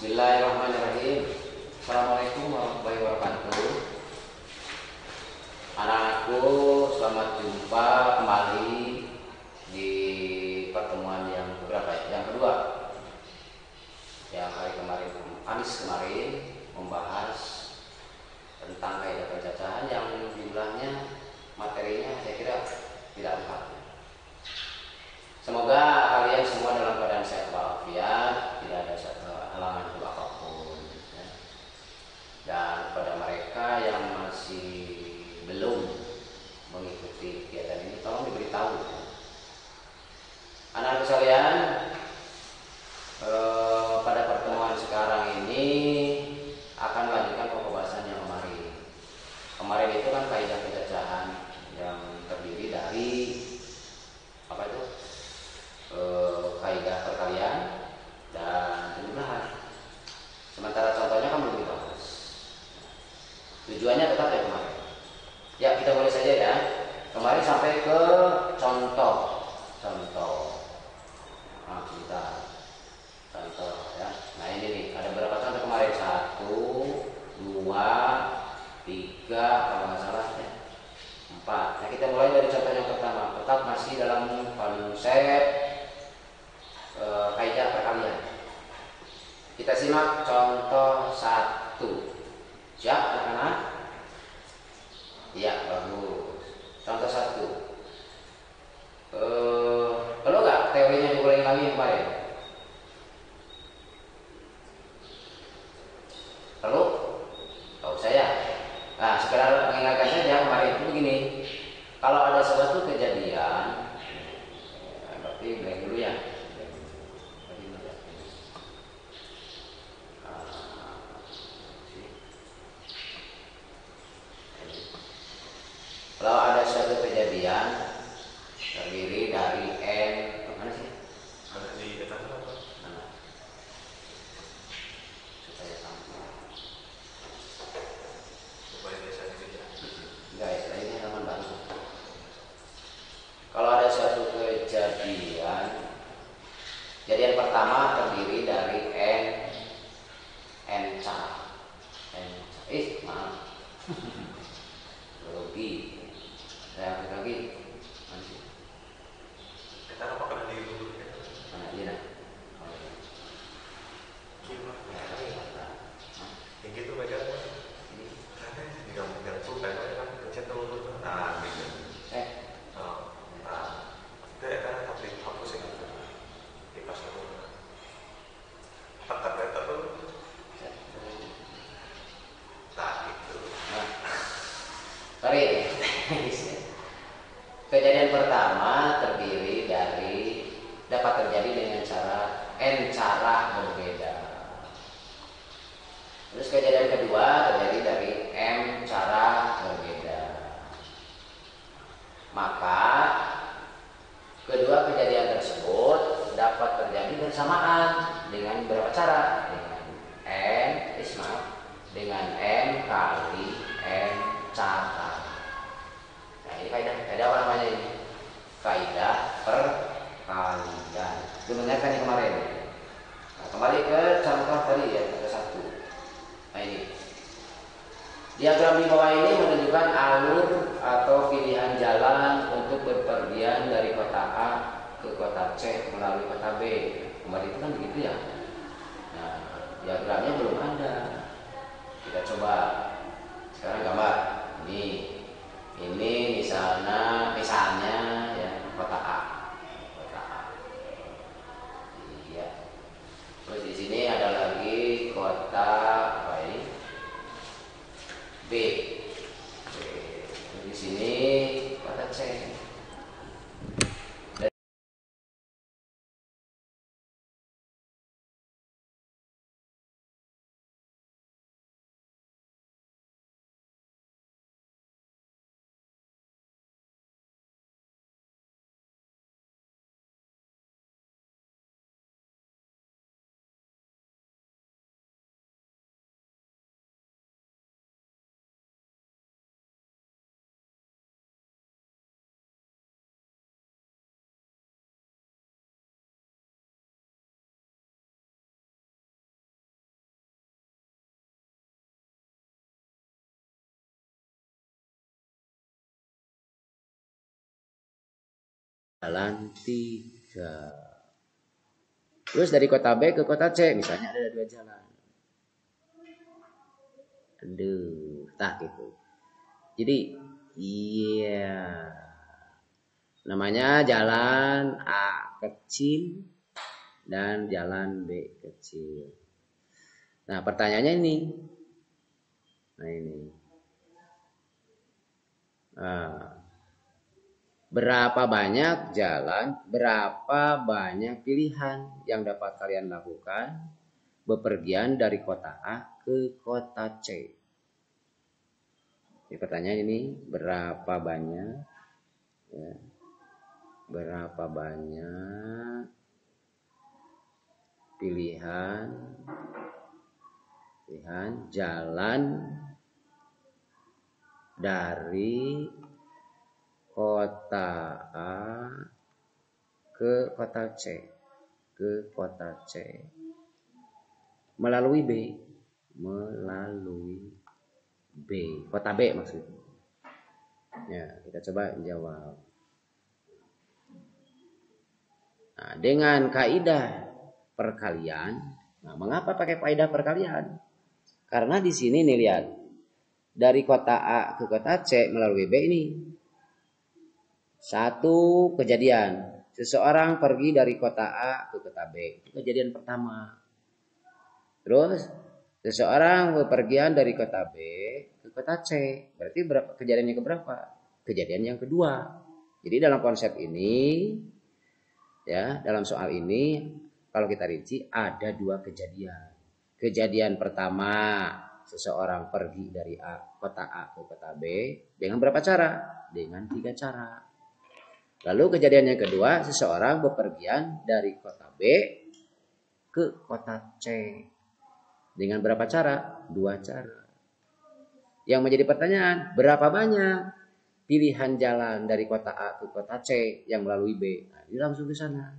Bismillahirrahmanirrahim. Assalamualaikum warahmatullahi wabarakatuh. Anak-anakku, selamat jumpa kembali di pertemuan yang keberapa ya? Yang kedua. Yang hari kemarin, Kamis kemarin membahas tentang kaidah pencacahan yang jumlahnya, materinya saya kira tidak lengkap. Semoga kalian semua dalam keadaan sehat walafiat, tidak ada satu halangan apapun. Dan kepada mereka yang masih belum mengikuti kegiatan ini, tolong diberitahu. Anak-anak sekalian, pada pertemuan sekarang ini akan melanjutkan pembahasan yang kemarin. Kemarin itu kan kaidah pencacahan yang terdiri dari apa itu? Kaidah perkalian dan penjumlahan. Sementara contohnya kan belum dibahas. Tujuannya tetap ya kemarin. Ya, kita mulai saja ya. Kemarin sampai ke contoh. Nah, kita contoh ya. Nah, ini nih, ada berapa contoh kemarin? 1, 2, 3, kalau nggak salah ya. 4. Nah, kita mulai dari contoh yang pertama. Tetap masih dalam konsep kaidah perkalian. Kita simak contoh 1. Siap anak-anak? Iya, bagus. Contoh 1. Perlu nggak teorinya diulangi lagi yang kemarin? Perlu? Tahu saya. Nah, sekedar mengingatkan saja, kemarin itu begini. Kalau ada suatu kejadian, berarti blank dulu ya. Kalau ada suatu kejadian terdiri dari N, mana sih? Ada di atas apa? Mana? Supaya sama. Supaya biasa kerja. Enggak ya, ini halaman baru. Kalau ada suatu kejadian pertama terdiri dari N cara. Maaf. Grogi. Saya ambil lagi. Mana sih? Kita apa kena di dulu ya? Mana dia nak? Gimana? Yang gitu megang ini. Yang tuh kayak kan pencet dulu. Nah, gitu. Nah, itu ya kan hapus yang itu. Dipas dulu. Kata dulu. Nah, gitu. Sorry. Kejadian pertama dapat terjadi dengan N cara berbeda. Terus kejadian kedua terjadi dari M cara berbeda. Maka kedua kejadian tersebut dapat terjadi bersamaan dengan berapa cara? Dengan N kali N cara. Nah, ini kaidah apa namanya ini? Kaidah perkalian. Dengarkan yang kemarin. Nah, kembali ke contoh tadi ya, ada 1. Nah, ini. Diagram di bawah ini menunjukkan alur atau pilihan jalan untuk berpergian dari kota A ke kota C melalui kota B. Kemarin itu kan begitu ya. Nah, diagramnya belum ada. Kita coba. Sekarang gambar. Ini misalnya ya kota A. Iya. Terus di sini ada lagi kota apa ini? B. Di sini kota C. jalan 3. Terus dari kota B ke kota C misalnya ada 2 jalan. Aduh, tak gitu. Jadi iya. Namanya jalan A kecil dan jalan B kecil. Nah, pertanyaannya ini. Nah, ini. Berapa banyak jalan, berapa banyak pilihan yang dapat kalian lakukan bepergian dari kota A ke kota C. Ini pertanyaan ini berapa banyak ya, berapa banyak pilihan jalan dari kota A ke kota C, melalui B, kota B maksudnya. Ya, kita coba jawab. Nah, dengan kaidah perkalian. Nah, mengapa pakai kaidah perkalian? Karena di sini nih lihat, dari kota A ke kota C melalui B ini satu kejadian. Seseorang pergi dari kota A ke kota B. Itu kejadian pertama. Terus seseorang bepergian dari kota B ke kota C. Berarti berapa kejadiannya keberapa? Kejadian yang kedua. Jadi dalam konsep ini ya, dalam soal ini kalau kita rinci ada 2 kejadian. Kejadian pertama, seseorang pergi dari kota A ke kota B dengan berapa cara? Dengan 3 cara. Lalu kejadian yang kedua, seseorang bepergian dari kota B ke kota C. Dengan berapa cara? 2 cara. Yang menjadi pertanyaan, berapa banyak pilihan jalan dari kota A ke kota C yang melalui B? Nah, ini langsung ke sana.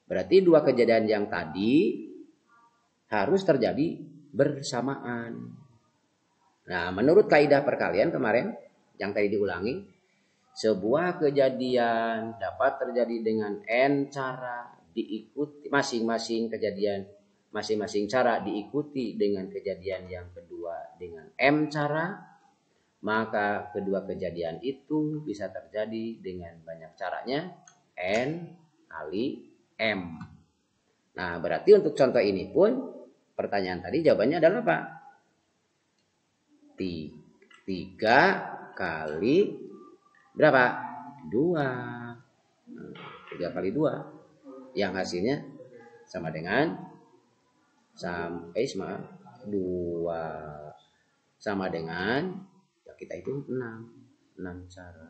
Berarti 2 kejadian yang tadi harus terjadi bersamaan. Nah, menurut kaidah perkalian kemarin yang tadi diulangi, sebuah kejadian dapat terjadi dengan N cara diikuti masing-masing cara diikuti dengan kejadian yang kedua dengan M cara, maka kedua kejadian itu bisa terjadi dengan banyak caranya N kali M. Nah, berarti untuk contoh ini pun pertanyaan tadi jawabannya adalah apa? 3 kali berapa? 2. 3 kali 2. Yang hasilnya sama dengan 2. Sama dengan ya kita itu 6 cara.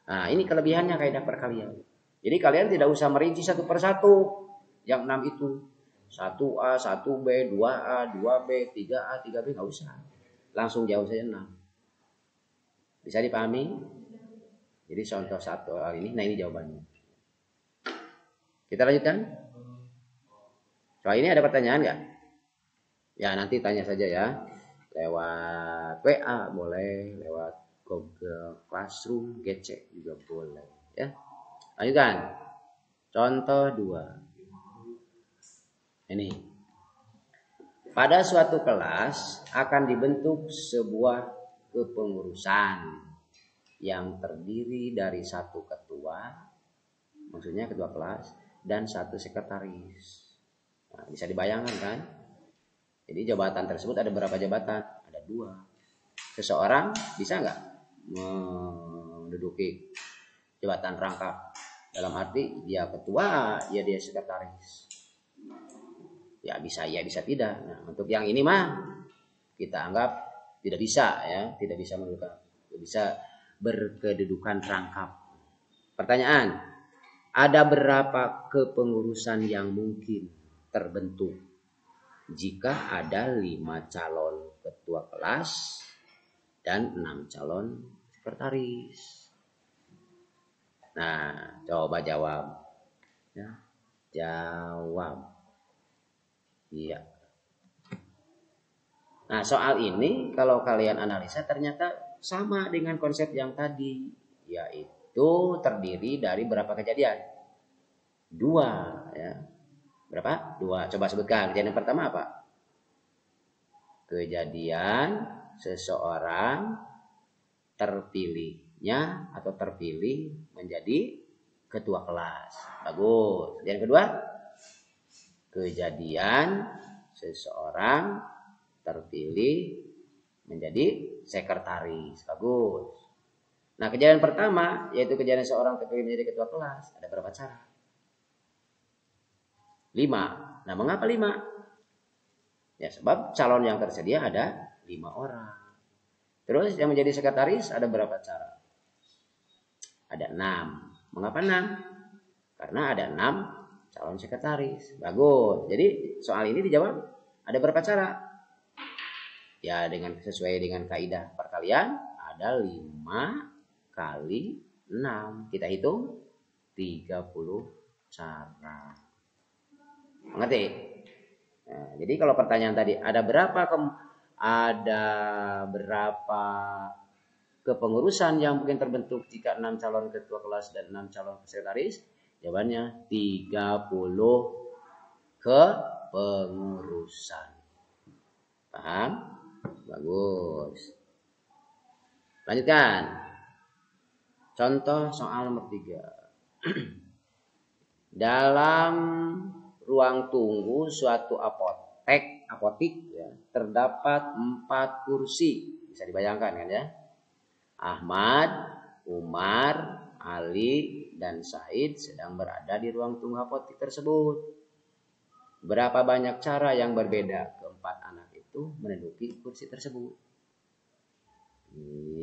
Nah, ini kelebihannya kaidah perkalian. Jadi kalian tidak usah merinci satu persatu yang 6 itu. 1A, 1B, 2A, 2B, 3A, 3B enggak usah. Langsung jauh saja 6. Bisa dipahami? Jadi contoh satu hal ini, nah ini jawabannya. Kita lanjutkan. Soal ini ada pertanyaan nggak? Ya nanti tanya saja ya. Lewat WA boleh, lewat Google Classroom, GC juga boleh. Ya. Lanjutkan. Contoh 2. Ini. Pada suatu kelas akan dibentuk sebuah kepengurusan yang terdiri dari 1 ketua, maksudnya ketua kelas, dan 1 sekretaris. Nah, bisa dibayangkan kan? Jadi jabatan tersebut ada berapa jabatan? Ada 2. Seseorang bisa nggak menduduki jabatan rangkap? Dalam arti dia ketua, ya dia sekretaris. Ya bisa tidak. Nah, untuk yang ini mah kita anggap tidak bisa ya, tidak bisa mendudukan, tidak bisa berkedudukan rangkap. Pertanyaan, ada berapa kepengurusan yang mungkin terbentuk jika ada 5 calon ketua kelas dan 6 calon sekretaris? Nah, coba jawab. Ya, jawab. Iya. Nah, soal ini kalau kalian analisa ternyata sama dengan konsep yang tadi, yaitu itu terdiri dari berapa kejadian? 2 ya. Berapa? 2. Coba sebutkan. Kejadian pertama apa? Kejadian seseorang terpilihnya atau terpilih menjadi ketua kelas. Bagus. Yang kedua, kejadian seseorang terpilih menjadi sekretaris. Bagus. Nah, kejadian pertama yaitu kejadian seorang terpilih menjadi ketua kelas. Ada berapa cara? 5. Nah, mengapa 5? Ya, sebab calon yang tersedia ada 5 orang. Terus yang menjadi sekretaris ada berapa cara? Ada 6. Mengapa 6? Karena ada 6 calon sekretaris. Bagus. Jadi soal ini dijawab ada berapa cara? Ya, dengan sesuai dengan kaidah perkalian ada 5 kali 6. Kita hitung 30 cara. Mengerti? Nah, jadi kalau pertanyaan tadi ada berapa kepengurusan yang mungkin terbentuk jika 6 calon ketua kelas dan 6 calon sekretaris? Jawabannya 30 kepengurusan. Paham? Bagus. Lanjutkan. Contoh soal nomor 3. Dalam ruang tunggu suatu apotik ya, terdapat 4 kursi. Bisa dibayangkan kan ya? Ahmad, Umar, Ali, dan Said sedang berada di ruang tunggu apotik tersebut. Berapa banyak cara yang berbeda keempat anak itu menduduki kursi tersebut?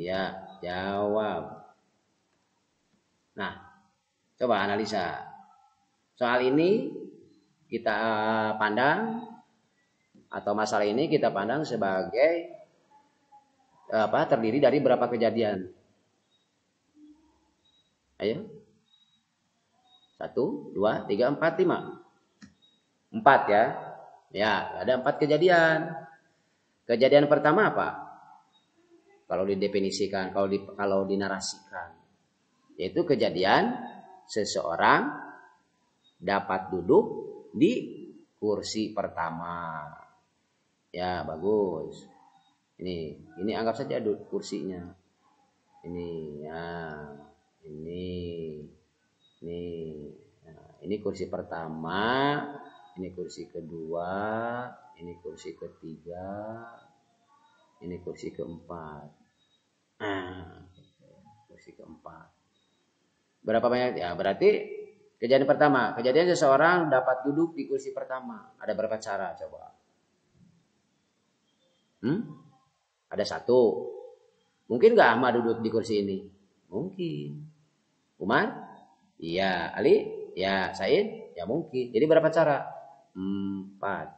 Iya, jawab. Nah, coba analisa. Soal ini kita pandang atau masalah ini kita pandang sebagai terdiri dari berapa kejadian? Ayo. 1, 2, 3, 4, 5. 4 ya. Ya, ada 4 kejadian. Kejadian pertama apa? Kalau didefinisikan, kalau dinarasikan, yaitu kejadian seseorang dapat duduk di kursi pertama. Ya, bagus. Ini anggap saja kursinya. Ini ya, ini. Nah, ini kursi pertama, ini kursi kedua, ini kursi ketiga, ini kursi keempat. Kursi keempat. Berapa banyak? Ya, berarti kejadian pertama, kejadian seseorang dapat duduk di kursi pertama. Ada berapa cara coba? Ada 1. Mungkin nggak Ahmad duduk di kursi ini? Mungkin. Umar? Iya. Ali? Ya. Said? Ya mungkin. Jadi berapa cara? 4.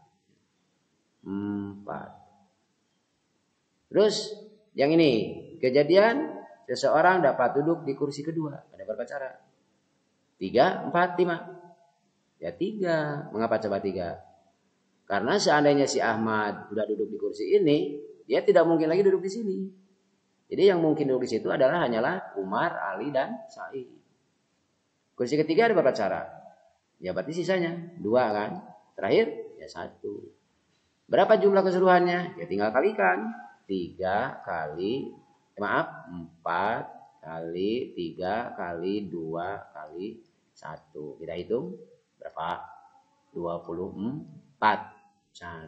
Terus yang ini, kejadian seseorang dapat duduk di kursi kedua. Ada berapa cara? 3, 4, 5. Ya 3. Mengapa coba 3? Karena seandainya si Ahmad sudah duduk di kursi ini, dia tidak mungkin lagi duduk di sini. Jadi yang mungkin duduk di situ hanyalah Umar, Ali, dan Said. Kursi ketiga ada berapa cara? Ya berarti sisanya 2 kan? Terakhir ya 1. Berapa jumlah keseluruhannya? Ya tinggal kalikan. 4 kali 3 kali 2 kali 1. Kita hitung berapa? 24 cara.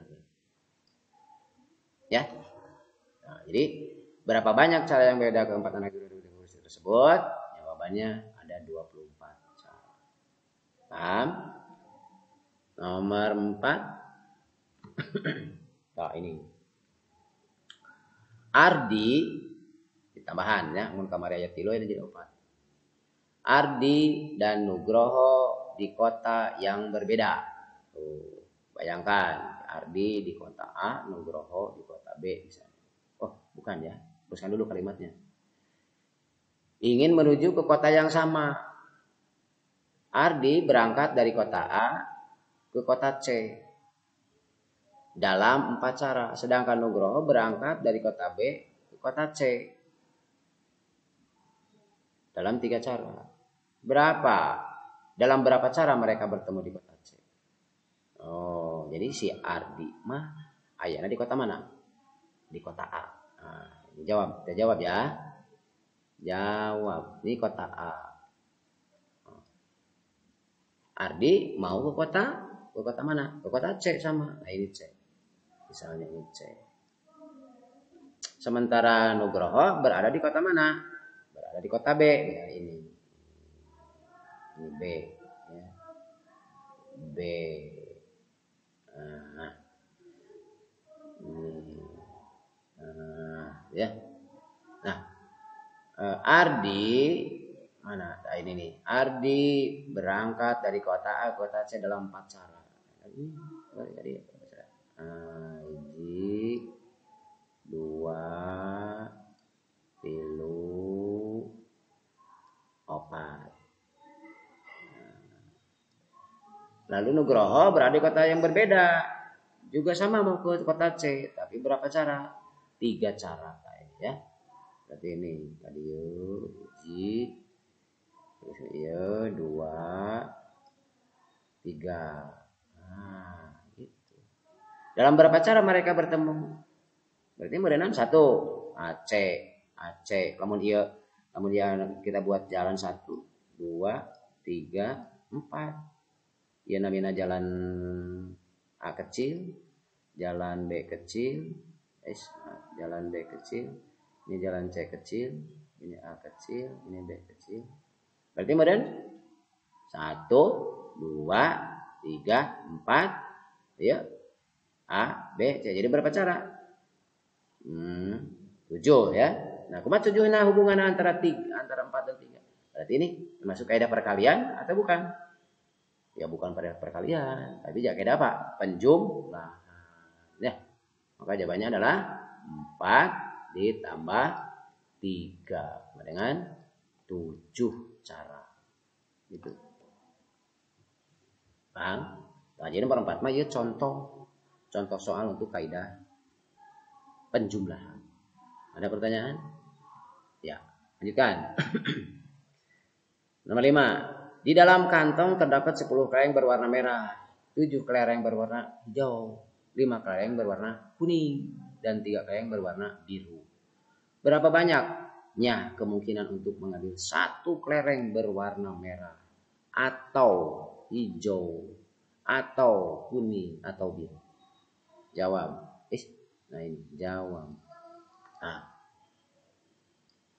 Ya. Nah, jadi berapa banyak cara yang beda keempat anak duduk di kursi tersebut? Jawabannya ada 24 cara. Paham? Nomor 4. Nah, ini. Ardi tambahan ya, mun kamari ayat 3 ini jadi 4. Ardi dan Nugroho di kota yang berbeda. Tuh, bayangkan Ardi di kota A, Nugroho di kota B misalnya. Oh, bukan ya. Teruskan dulu kalimatnya. Ingin menuju ke kota yang sama. Ardi berangkat dari kota A ke kota C dalam 4 cara. Sedangkan Nugroho berangkat dari kota B ke kota C. dalam 3 cara. Dalam berapa cara mereka bertemu di kota C? Oh, jadi si Ardi mah ayana di kota mana? Di kota A. Nah, kita jawab ya. Jawab, ini kota A. Ardi mau ke kota mana? Ke kota C sama. Nah, ini C. Misalnya ini C. Sementara Nugroho berada di kota mana? Berada di kota B. Ya, ini B. Ya. B. Nah. Ya. Nah, Ardi mana? Nah, ini nih. Ardi berangkat dari kota A ke kota C dalam 4 cara. Jadi 2 tilu 4. Lalu Nugroho berada di kota yang berbeda, juga sama mau ke kota C, tapi berapa cara? 3 cara ya. Berarti ini tadi uji, terus ya 2, 3. Nah, gitu. Dalam berapa cara mereka bertemu? Berarti merenam 1 AC. Kemudian kita buat jalan 1, 2, 3, 4. Ya namanya jalan A kecil, jalan B kecil, jalan B kecil, ini jalan C kecil, ini A kecil, ini B kecil. Berarti kemudian 1, 2, 3, 4, ya A, B, C. Jadi berapa cara? 7 ya. Nah, kumat 7 nah hubungan antara 4 dan 3. Berarti ini termasuk kaidah perkalian atau bukan? Ya bukan pada perkalian, tapi kaidah apa? Penjumlahan. Ya. Maka jawabannya adalah 4 ditambah 3 dengan 7 cara. Gitu. Bang, nah, jadi nomor 4 mah ya contoh soal untuk kaidah penjumlahan. Ada pertanyaan? Ya, lanjutkan. Nomor 5. Di dalam kantong terdapat 10 kelereng berwarna merah, 7 kelereng berwarna hijau, 5 kelereng berwarna kuning, dan 3 kelereng berwarna biru. Berapa banyaknya kemungkinan untuk mengambil 1 kelereng berwarna merah, atau hijau, atau kuning, atau biru? Jawab. Nah ini jawab. Nah,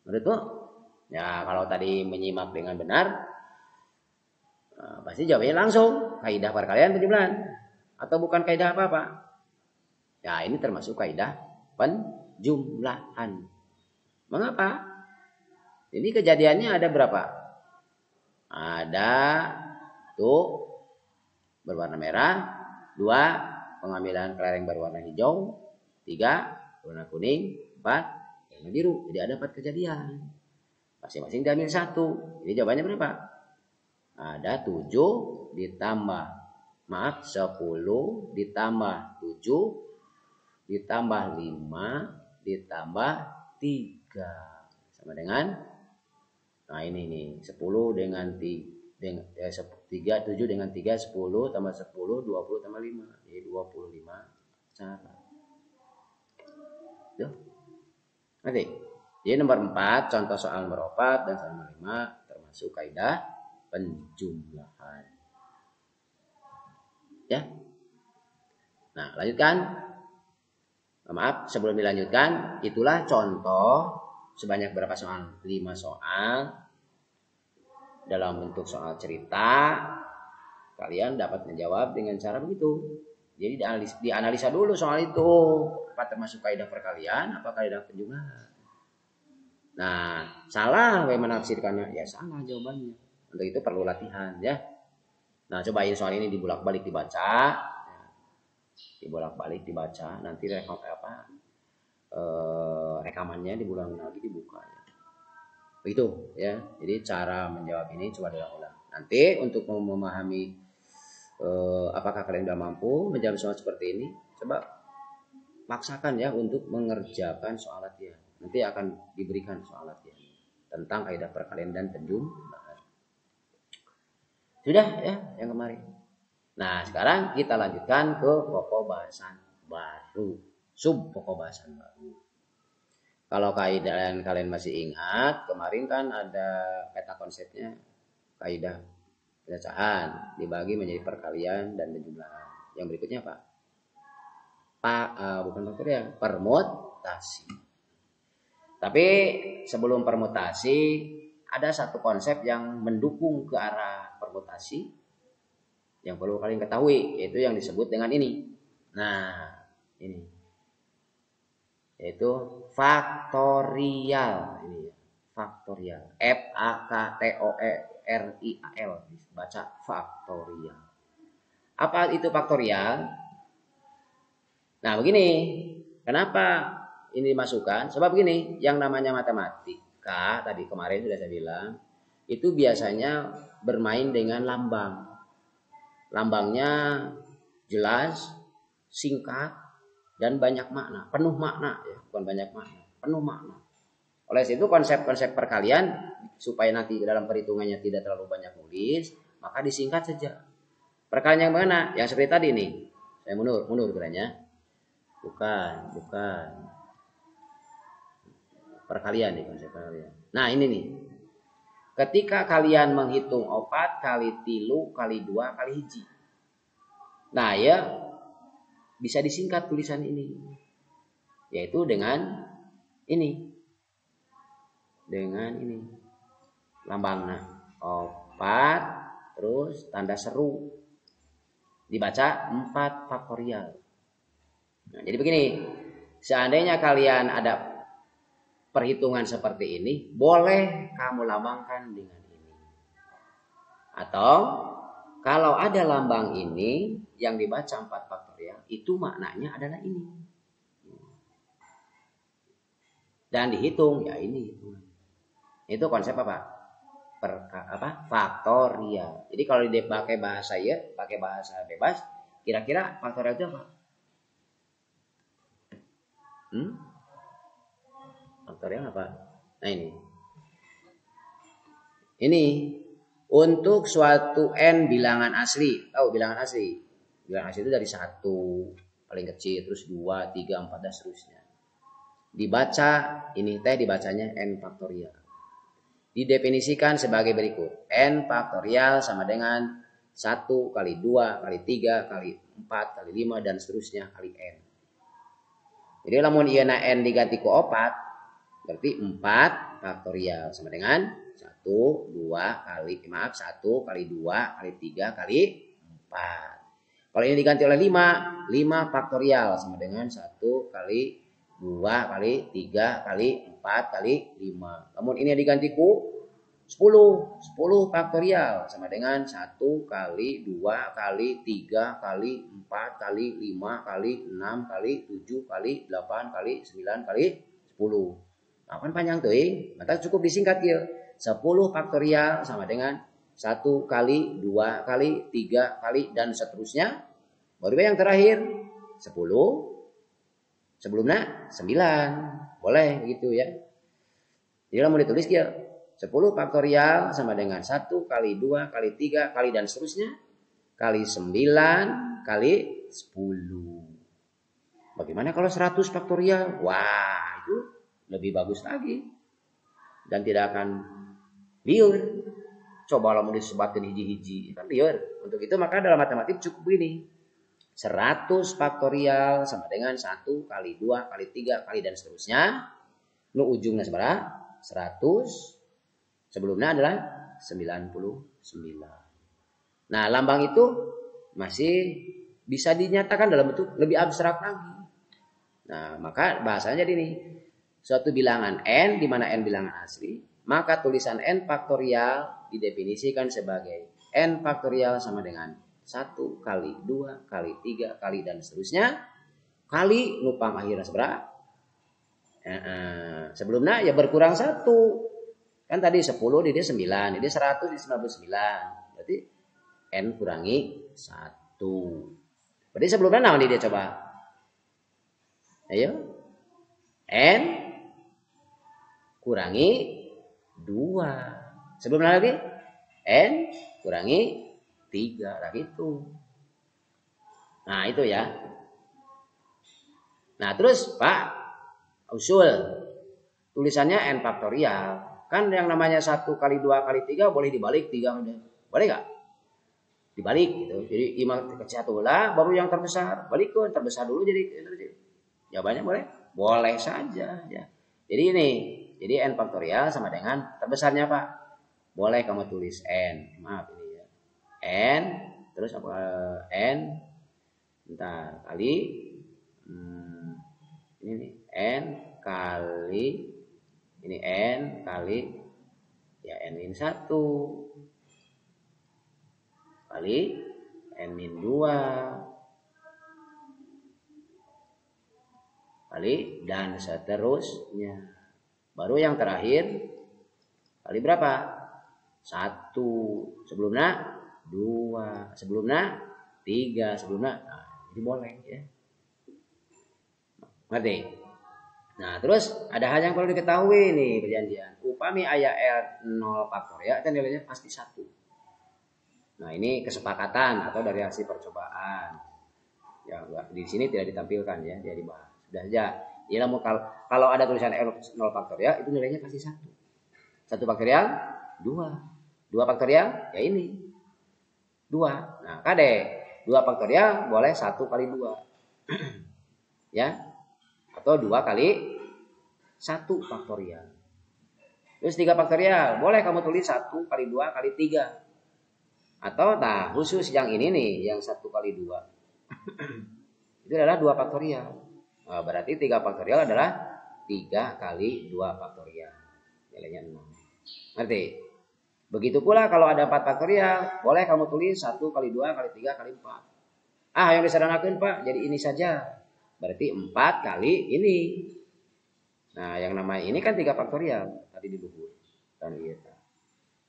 menurutmu? Ya kalau tadi menyimak dengan benar, pasti jawabnya langsung kaidah perkalian penjumlahan atau bukan kaidah apa-apa. Ya ini termasuk kaidah penjumlahan. Mengapa? Ini kejadiannya ada berapa? Ada tuh berwarna merah, 2 pengambilan kelereng berwarna hijau, 3 warna kuning, 4 warna biru. Jadi ada 4 kejadian. Masing-masing diambil 1. Jadi jawabannya berapa? Ada 7 ditambah 10 ditambah 7 ditambah 5 ditambah 3 sama dengan, nah ini nih 10 dengan 3 7 dengan 3 10 tambah 10 20 tambah 5 jadi 25 cara. Tuh. Nanti. Jadi nomor 4 contoh soal nomor 4 dan soal nomor 5 termasuk kaidah penjumlahan. Ya. Nah, lanjutkan. Maaf, sebelum dilanjutkan, itulah contoh sebanyak berapa soal? 5 soal. Dalam bentuk soal cerita, kalian dapat menjawab dengan cara begitu. Jadi dianalisa dulu soal itu, apa termasuk kaidah perkalian, apa kaidah penjumlahan. Nah, salah menafsirkannya, ya salah jawabannya. Untuk itu perlu latihan ya. Nah, cobain soal ini dibolak-balik dibaca. Dibolak-balik dibaca, nanti rekamannya diulang lagi dibuka ya. Begitu ya. Jadi cara menjawab ini coba diulang. Nanti untuk memahami apakah kalian sudah mampu menjawab soal seperti ini, coba paksakan ya untuk mengerjakan soal latihan. Nanti akan diberikan soal latihan. tentang kaidah perkalian dan penjumlahan. Sudah ya yang kemarin. Nah, sekarang kita lanjutkan ke pokok bahasan baru, sub pokok bahasan baru. Kalau kaidah kalian masih ingat, kemarin kan ada peta konsepnya kaidah pecahan dibagi menjadi perkalian dan penjumlahan. Yang berikutnya apa? Bukan faktorial, permutasi. Tapi sebelum permutasi ada satu konsep yang mendukung ke arah permutasi yang perlu kalian ketahui, yaitu yang disebut dengan ini. Nah, ini yaitu faktorial. Ini faktorial. F A K T O E R I A L, baca faktorial. Apa itu faktorial? Nah, begini. Kenapa ini dimasukkan? Sebab begini, yang namanya matematika tadi kemarin sudah saya bilang, itu biasanya bermain dengan lambang. Lambangnya jelas, singkat, dan banyak makna, penuh makna ya, bukan banyak makna, penuh makna. Oleh itu konsep-konsep perkalian supaya nanti dalam perhitungannya tidak terlalu banyak nulis, maka disingkat saja. Perkalian yang mana? Yang seperti tadi nih. Saya mundur kiranya. Bukan. Perkalian nih konsep perkalian. Nah, ini nih. Ketika kalian menghitung 4 kali 3 kali 2 kali hiji. Nah, ya bisa disingkat tulisan ini. Yaitu dengan ini. Dengan ini. Lambangnya 4 terus tanda seru. Dibaca 4 faktorial. Nah, jadi begini. Seandainya kalian ada perhitungan seperti ini, boleh kamu lambangkan dengan ini. Atau kalau ada lambang ini yang dibaca 4 faktorial, itu maknanya adalah ini. Dan dihitung ya ini. Itu konsep apa? Faktorial. Jadi kalau dipakai bahasa pakai bahasa bebas, kira-kira faktorial itu apa? Faktorial apa? Nah, ini untuk suatu n bilangan asli. Tahu bilangan asli? Bilangan asli itu dari 1 paling kecil, terus 2, 3, 4 dan seterusnya. Dibaca ini dibacanya n faktorial. Didefinisikan sebagai berikut. N faktorial sama dengan 1 kali 2 kali 3 kali 4 kali 5 dan seterusnya kali n. Jadi lamun ieu n diganti ku 4 berarti 4 faktorial sama dengan 1 kali 2 kali 3 kali 4. Kalau ini diganti oleh 5 faktorial sama dengan 1 kali 2 kali 3 kali 4 kali 5. Namun ini diganti ku 10 faktorial sama dengan 1 kali 2 kali 3 kali 4 kali 5 kali 6 kali 7 kali 8 kali 9 kali 10. Nah, kan panjang tuh, maka cukup disingkat ya. 10 faktorial sama dengan 1 kali 2 kali 3 kali dan seterusnya. Baru yang terakhir 10. Sebelumnya 9. Boleh gitu ya. Jadi mau ditulis ya 10 faktorial sama dengan 1 kali 2 kali 3 kali dan seterusnya kali 9 kali 10. Bagaimana kalau 100 faktorial? Wah, itu lebih bagus lagi dan tidak akan liur. Coba kalau mau disebatin hiji-hiji kan liur. Untuk itu maka dalam matematik cukup ini 100 faktorial sama dengan 1 kali 2 kali 3 kali dan seterusnya. Nu ujungnya seberapa? 100. Sebelumnya adalah 99. Nah, lambang itu masih bisa dinyatakan dalam bentuk lebih abstrak lagi. Nah, maka bahasanya jadi ini. Suatu bilangan n di mana n bilangan asli, maka tulisan n faktorial didefinisikan sebagai n faktorial sama dengan 1 kali 2 kali 3 kali dan seterusnya kali nupang akhirnya seberapa? Sebelumnya ya berkurang 1. Kan tadi 10 dia 9, ini 100 di 99. Berarti n kurangi 1. Berarti sebelumnya naon dia coba? Ayo. N kurangi 2. 2. Sebelum lagi N kurangi 3 lagi itu. Nah itu ya. Nah terus Pak usul tulisannya N faktorial. Kan yang namanya 1 kali 2 kali 3 boleh dibalik 3. Boleh nggak? Dibalik gitu. Jadi 5 kecil 1 lah baru yang terbesar. Balik ke terbesar dulu jadi jawabannya boleh? Boleh saja ya. Jadi ini, jadi N faktorial sama dengan terbesarnya Pak. Boleh kamu tulis N. Maaf ini ya. N terus apa N bentar kali ini nih N kali ini N kali ya N min 1 kali N min 2 kali dan seterusnya. Baru yang terakhir kali berapa? 1. Sebelumnya 2. Sebelumnya 3. Sebelumnya ini boleh ya. Ngerti? Nah, terus ada hal yang perlu diketahui nih perjanjian. Upami aya R0 faktorial kan nilainya pasti 1. Nah, ini kesepakatan atau dari hasil percobaan. Ya, di sini tidak ditampilkan ya, dia dibahas. Sudah saja. Ya, kalau ada tulisan R0 faktorial itu nilainya pasti 1. 1 faktorial 2. 2 faktorial ya ini. 2. Nah, KD 2 faktorial boleh 1 kali 2. Ya. Atau 2 kali 1 faktorial. Terus 3 faktorial. Boleh kamu tulis 1 kali 2 kali 3. Atau nah khusus yang ini nih. Yang 1 kali 2. Itu adalah 2 faktorial. Nah, berarti 3 faktorial adalah 3 kali 2 faktorial. Nilainya 6. Ngerti? Begitu pula kalau ada 4 faktorial. Boleh kamu tulis 1 kali 2 kali 3 kali 4. Yang disarankan Pak. Jadi ini saja. Berarti 4 kali ini. Nah, yang namanya ini kan 3 faktorial. Tadi di buku.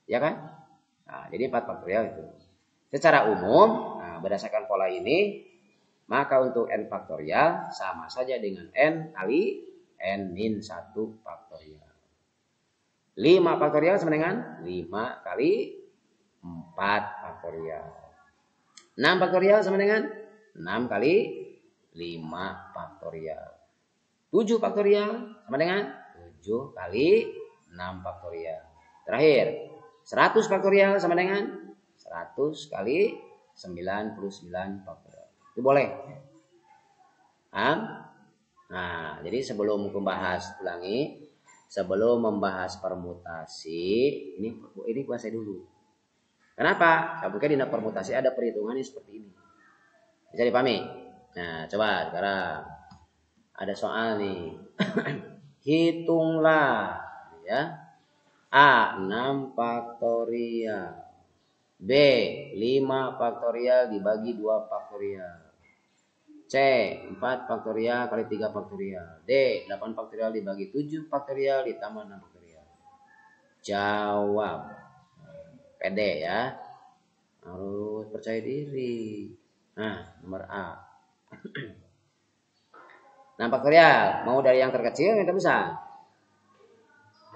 Ya kan? Nah, jadi 4 faktorial itu. Secara umum, berdasarkan pola ini, maka untuk N faktorial sama saja dengan N kali N min 1 faktorial. 5 faktorial sama dengan 5 kali 4 faktorial. 6 faktorial sama dengan 6 kali 5 faktorial. 7 faktorial sama dengan 7 kali 6 faktorial. Terakhir, 100 faktorial sama dengan 100 kali 99 faktorial. Itu boleh. Nah, jadi sebelum membahas sebelum membahas permutasi, ini kuasai dulu. Kenapa? Mungkin di permutasi ada perhitungannya seperti ini. Bisa dipahami? Nah, coba sekarang ada soal nih. Hitunglah ya. A 6 faktorial. B 5 faktorial dibagi 2 faktorial. C 4 faktorial kali 3 faktorial. D 8 faktorial dibagi 7 faktorial ditambah 6 faktorial. Jawab. Pede ya. Harus percaya diri. Nah, nomor A. 6 faktorial. Mau dari yang terkecil yang terbesar?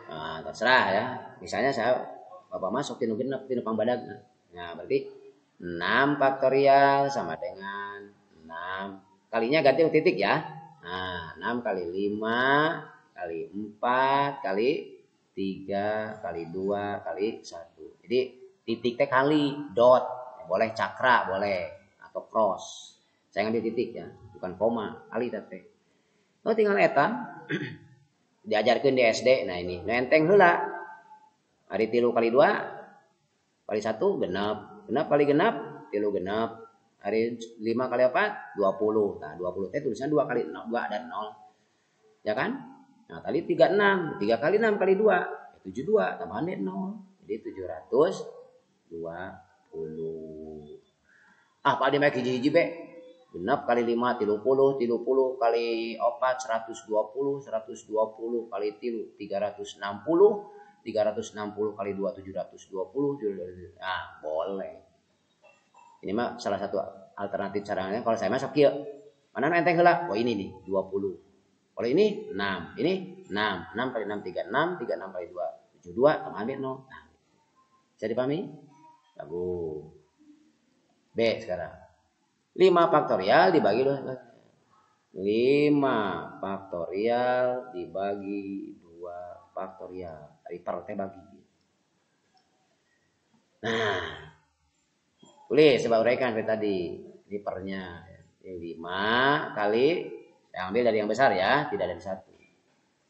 Nah, terserah ya. Misalnya Bapak masuk tinu genep, tinu pangbadag. Nah, berarti 6 faktorial sama dengan 6. Kalinya ganti titik ya. Nah, 6 kali 5 kali 4 kali 3 kali 2 kali 1. Jadi titik teh kali dot. Boleh cakra, boleh atau cross. Saya ngambil titik ya, bukan koma. Kali teh. Oh, tinggal eta. Diajarkan di SD. Nah ini enteng heula. Ari 3 kali 2 kali 1 genep. Genep kali genep 3 genep. Ari 5 kali 4 20. Nah 20 teh tulisan 2 kali 0, 2 dan 0. Ya kan? Nah tadi 36. 3 kali 6 kali 2 72 tambahan 0. Jadi 720. Pak di make hiji-hiji be. Genap kali 5 30 kali 4 120 kali 3 360 kali 2 720. Nah, boleh. Ini mah salah satu alternatif caranya. Kalau saya masuk kieu. Mana enteng heula? Oh ini nih 20. Kalau ini 6, ini 6. 6 kali 6 36 36 kali 2 72 kamu ambil 0. Nah, bisa dipahami? Bagus. B sekarang. 5 faktorial dibagi 2. 5 faktorial dibagi 2 faktorial. Dari per bagi. Nah, tulis coba uraikan seperti tadi. Ini pernya. Ini 5 kali, saya ambil dari yang besar ya, tidak dari 1.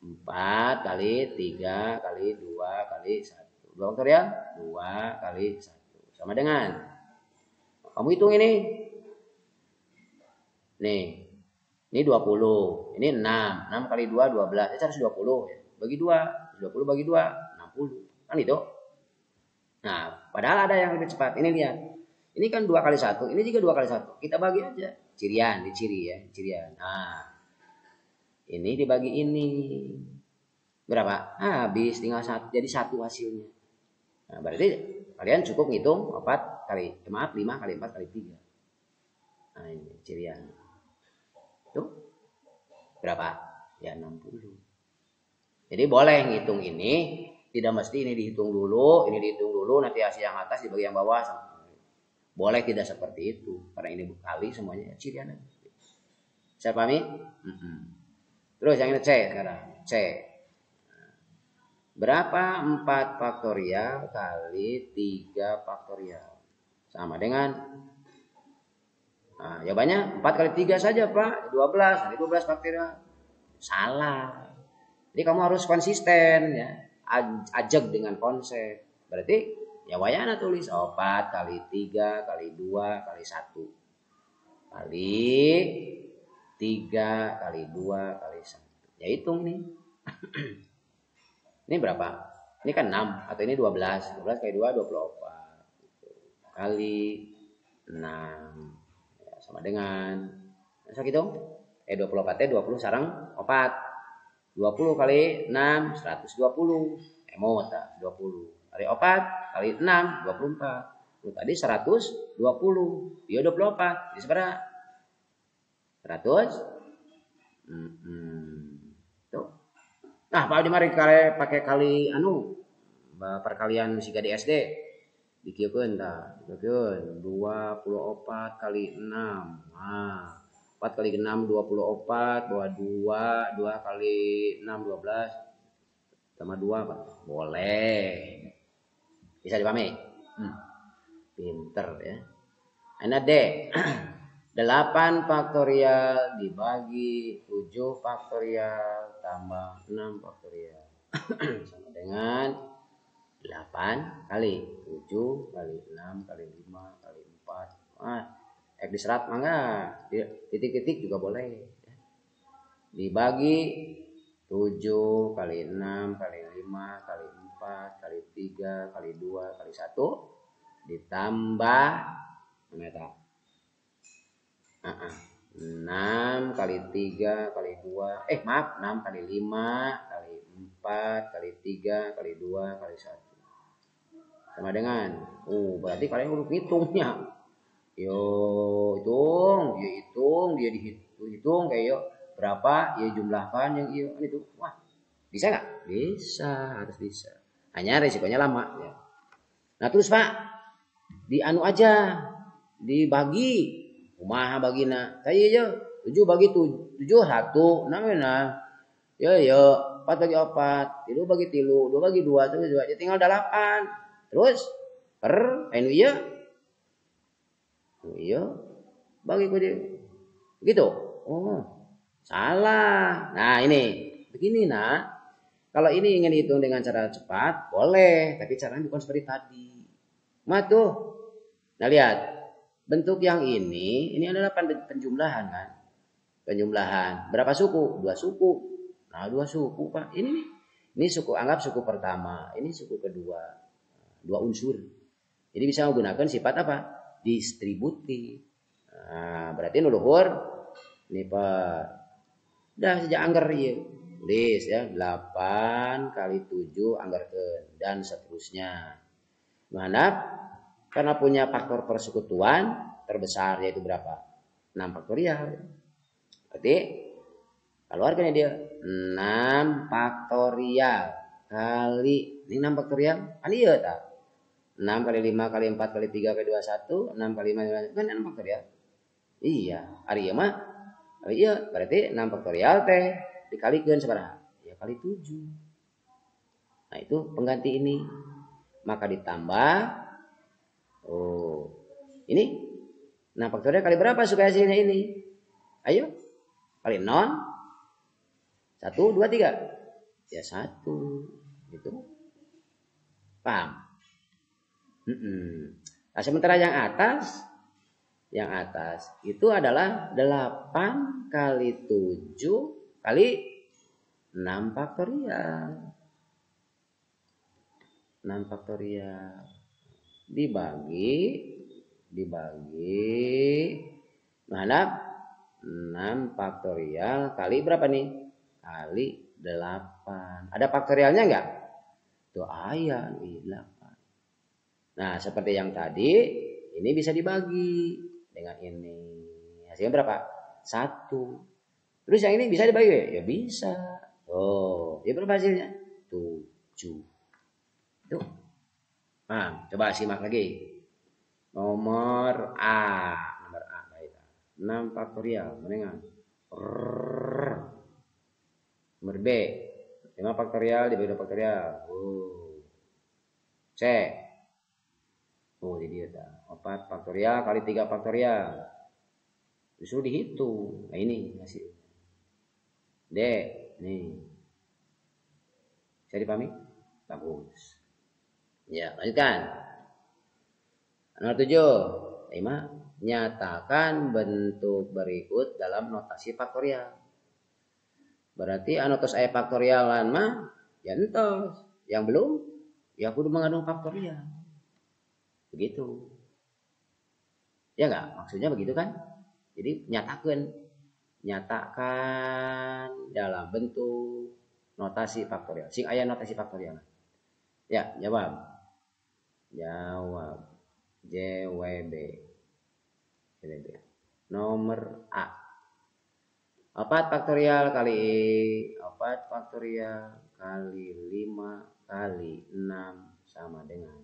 4 kali 3 kali 2 kali 1. 2 faktorial, 2 kali 1. Sama dengan, kamu hitung ini. Nih, ini 20, ini 6. 6 kali 2, 12. Itu harus 20. Bagi 2, 20 bagi 2, 60. Kan itu. Nah, padahal ada yang lebih cepat. Ini lihat. Ini kan 2 kali 1, ini juga 2 kali 1. Kita bagi aja. Cirian, diciri ya, cirian. Nah, ini dibagi ini. Berapa? Habis tinggal 1, jadi 1 hasilnya. Nah, berarti kalian cukup ngitung 4 kali, 5 kali 4 kali 3. Nah, ini cirian. Tuh. Berapa? Ya 60. Jadi boleh ngitung ini, tidak mesti ini dihitung dulu, ini dihitung dulu, nanti hasil yang atas dibagi yang bawah. Boleh tidak seperti itu, karena ini kali semuanya cirian aja. Saya pahami? Terus yang ini C sekarang. C. Berapa 4 faktorial kali 3 faktorial? Sama dengan, nah, jawabannya 4 kali 3 saja Pak, 12. Nanti 12 faktorial. Salah. Jadi kamu harus konsisten ya. Ajak dengan konsep. Berarti ya wayana tulis 4 kali 3 kali 2 kali 1. Kali 3 kali 2 kali 1. Ya hitung nih. Ini berapa? Ini kan 6 atau ini 12. 12 kali 2 24. Kali 6. Ya, sama dengan, bisa hitung? 24 20 sarang 4. 20 kali 6 120. Emot 20. Kali 4 kali 6 24. Tadi 120. Ya 24. Jadi seberapa? 100. Tuh. Nah, Pak di mari pakai kali perkalian musika di SD. Dikieukeun tah, dikieukeun 24 kali 6. Nah, 4 kali 6 24, bawa 2, 2 kali 6 12 sama 2 Pak. Boleh. Bisa dipahami? Pinter ya. Ana D. 8 faktorial dibagi 7 faktorial tambah 6 faktorial. Sama dengan 8 kali 7 kali 6 kali 5 kali 4. Di serat mangga, titik-titik juga boleh. Dibagi 7 kali 6 kali 5 kali 4 kali 3 kali 2 kali 1 ditambah berapa? 6 kali 3 kali 2 6 kali 5 kali 4 kali 3 kali 2 kali 1 sama dengan berarti kalian udah hitungnya. Yo hitung dia dihitung kayak yo berapa ya jumlahkan yang itu. Wah, bisa nggak? Bisa, harus bisa. Hanya resikonya lama ya. Nah, terus Pak, aja dibagi kumaha bagina. Saya aja 7 bagi 7 1 namanya. Ya 4 bagi 4, 3 bagi 3, 2 bagi 2, terus ya tinggal 8. Terus per iya bagi ku dia. Begitu. Oh, salah. Nah, ini begini nak. Kalau ini ingin dihitung dengan cara cepat, boleh, tapi caranya bukan seperti tadi. Tuh. Nah, lihat. Bentuk yang ini adalah penjumlahan kan. Penjumlahan. Berapa suku? 2 suku. Nah, 2 suku, Pak. Ini suku, anggap suku pertama, ini suku kedua. 2 unsur. Jadi bisa menggunakan sifat apa? Distributif. Nah, berarti nuluhur ini Pak. Dah sejak anggar ya. Tulis ya, 8 kali 7 anggarkeun dan seterusnya. Mana? Karena punya faktor persekutuan terbesar yaitu berapa? 6 faktorial. Berarti keluarkan dia 6 faktorial kali Ini 6 faktorial. Kan iya tak? 6 kali 5 kali 4 kali 3 kali 2 1. 6 kali 5 kan 6 faktorial. Iya. Ari ieu mah. Ari iya berarti 6 faktorial teh dikalikan sabaraha? Ya kali 7. Nah itu pengganti ini. Maka ditambah. Oh. Ini. 6 faktorial kali berapa supaya hasilnya ini? Ayo. Kali 0. 1, 2, 3. Ya 1. Gitu. Paham? Nah, sementara yang atas itu adalah 8 kali 7 kali 6 faktorial. 6 faktorial dibagi mana 6 faktorial kali berapa nih? Kali 8. Ada faktorialnya enggak? Tuh ayat 8. Nah, seperti yang tadi, ini bisa dibagi dengan ini. Hasilnya berapa? 1. Terus yang ini bisa dibagi? Ya bisa. Oh, ya berapa hasilnya? 7. Tuh. Nah, coba simak lagi. Nomor A. 6 faktorial. Mendengar. Nomor B. 5 faktorial dibagi 2 faktorial. C. Oh, jadi ada 4 faktorial kali 3 faktorial. Disuruh dihitung. Nah, ini hasil. D. Nih. Bisa dipahami? Bagus. Ya, lanjutkan. Nomor 7. 5. Nyatakan bentuk berikut dalam notasi faktorial. Berarti anotos aya faktorialan mah ya entos. Yang belum ya kudu mengandung faktorial. Begitu. Ya enggak? Maksudnya begitu kan? Jadi nyatakan dalam bentuk notasi faktorial. Sing aya notasi faktorial. Ya, jawab. JWB. Nomor A. 4 faktorial kali 4 faktorial kali 5 kali 6 sama dengan.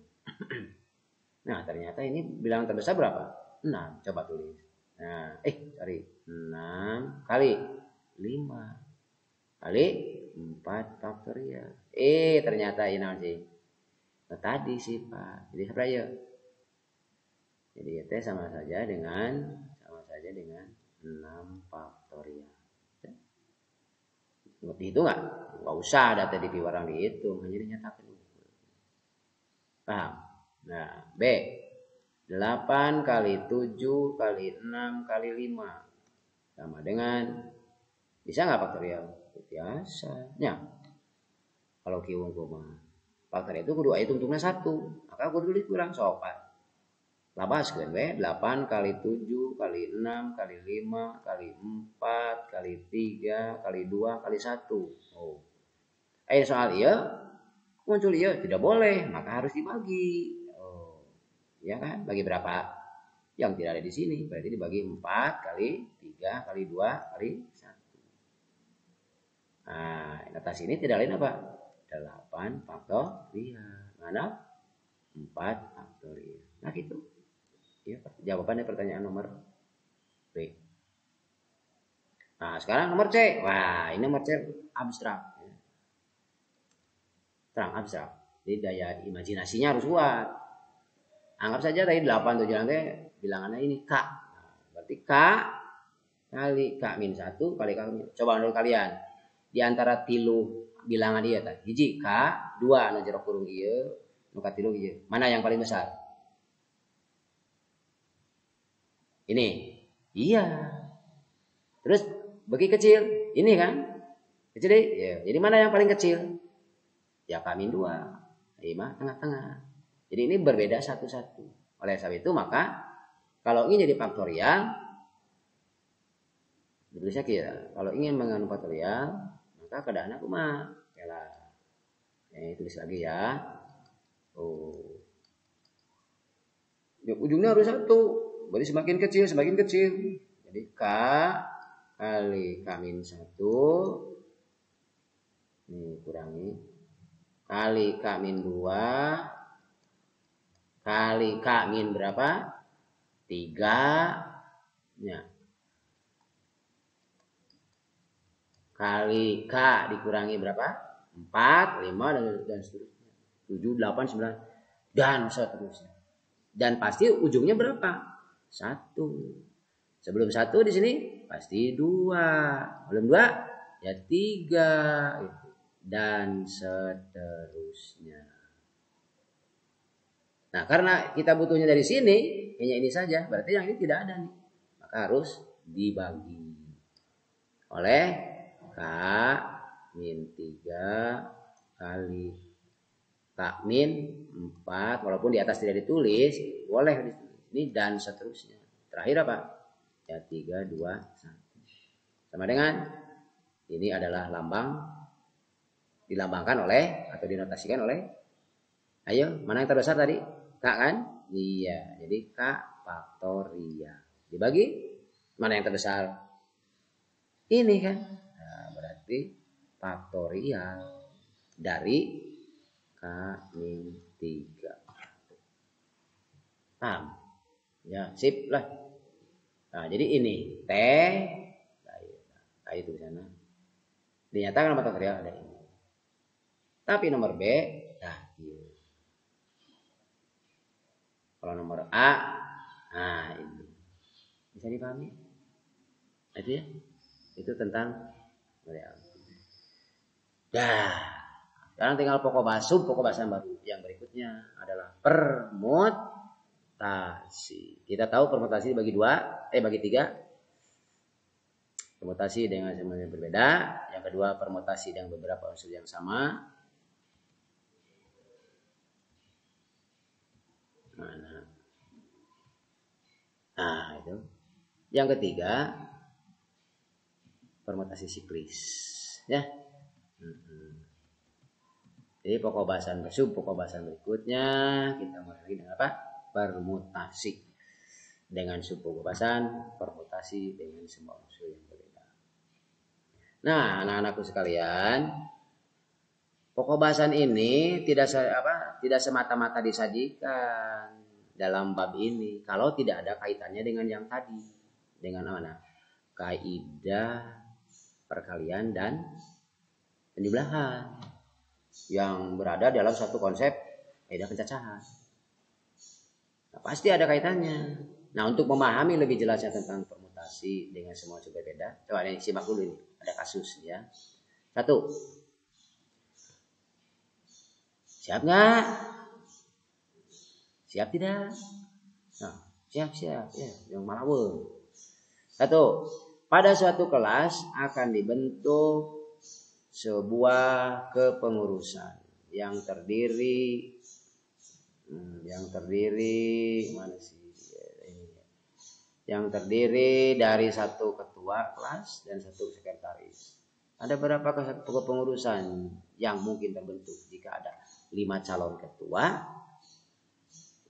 Nah, ternyata ini bilangan terbesar berapa? 6. Coba tulis. Nah, 6 kali 5 kali 4 faktorial. Ternyata ini sih. Nah, tadi sih, Pak. Jadi apa ya? Jadi itu sama saja dengan 6 faktorial. Ngerti itu enggak? Enggak usah data di piwarang dihitung, hanya dinyatakan. Paham? Nah, B. 8 kali 7 kali 6 kali 5 sama dengan bisa enggak faktorial? Biasa. Ya. Kalau kiwung kumaha. Faktorial itu kudu aya tungtungna 1. Maka kudu dikurang sopan. Labaskeun we 8 kali 7 kali 6 kali 5 kali 4 kali 3 kali 2 kali 1. Oh. Soal ieu muncul ieu tidak boleh, maka harus dibagi. Oh. Ya kan? Bagi berapa? Yang tidak ada di sini. Berarti dibagi 4 kali 3 kali 2 kali 1. Nah, notasi ini tidak lain apa? 8 faktorial. Mana? 4 faktorial. Nah, gitu. Ya, jawabannya pertanyaan nomor B. Nah, sekarang nomor C. Wah, ini nomor C abstrak. Terang abstrak. Jadi daya imajinasinya harus kuat. Anggap saja tadi 8 7 nanti bilangannya ini K. Nah, berarti K kali K min 1 kali K min. Coba menurut kalian. Di antara tilu bilangan dia tadi. Hiji K, 2 anu jero kurung ieu, nu ka tilu ieu. Mana yang paling besar? Ini. Iya. Terus bagi kecil. Ini kan. Kecil deh. Ya. Jadi mana yang paling kecil? Ya K-2. 5 tengah-tengah. Jadi ini berbeda satu-satu. Oleh sebab itu maka kalau ingin jadi faktorial. Tulisnya kira. Kalau ingin mengandung faktorial. Maka keadaan aku mah. Tulis lagi ya. Oh. Ya, ujungnya harus 1. Berarti semakin kecil. Jadi K kali K-1. Ini kurangi. K kali K min 2 kali K min berapa? 3 ya. Kali K dikurangi berapa? 4, 5 dan seterusnya. 7, 8, 9 dan seterusnya. Dan pasti ujungnya berapa? 1. Sebelum 1 di sini pasti 2. Belum 2 ya 3 dan seterusnya. Nah, karena kita butuhnya dari sini, hanya ini saja, berarti yang ini tidak ada nih. Maka harus dibagi oleh K min 3 kali K min 4. Walaupun di atas tidak ditulis, boleh ditulis. Ini dan seterusnya. Terakhir apa? Ya 3, 2, 1. Sama dengan ini adalah lambang dilambangkan oleh atau dinotasikan oleh, ayo mana yang terbesar tadi? K kan? Iya, jadi K faktorial. Dibagi mana yang terbesar? Ini kan? Nah, berarti faktorial dari K min 3. Paham? Ya, sip lah. Nah, jadi ini T, nah, itu di sana. Dinyatakan faktorial ada ini. Tapi nomor B, nah, iya. Kalau nomor A, nah ini bisa dipahami? Itu ya, itu tentang variabel. Dah, sekarang tinggal pokok bahasan baru. Yang berikutnya adalah permutasi. Kita tahu permutasi bagi tiga. Permutasi dengan semuanya berbeda. Yang kedua permutasi dengan beberapa unsur yang sama. Mana? Nah itu. Yang ketiga permutasi siklis, ya. Jadi pokok bahasan berikutnya kita mulai dengan apa? Permutasi dengan pokok bahasan permutasi dengan semua unsur yang berbeda. Nah, anak-anakku sekalian, pokok bahasan ini tidak semata-mata disajikan dalam bab ini kalau tidak ada kaitannya dengan yang tadi, dengan mana? Kaidah perkalian dan penjumlahan yang berada dalam satu konsep kaidah pencacahan. Nah, pasti ada kaitannya. Nah, untuk memahami lebih jelasnya tentang permutasi dengan semua unsur berbeda, coba ini simak dulu ini, ada kasus ya. 1. Siap nggak? Siap tidak? Nah, siap ya, yang malawer. 1. Pada suatu kelas akan dibentuk sebuah kepengurusan yang terdiri mana sih ini? Yang terdiri dari satu ketua kelas dan satu sekretaris. Ada berapa kepengurusan yang mungkin terbentuk jika ada 5 calon ketua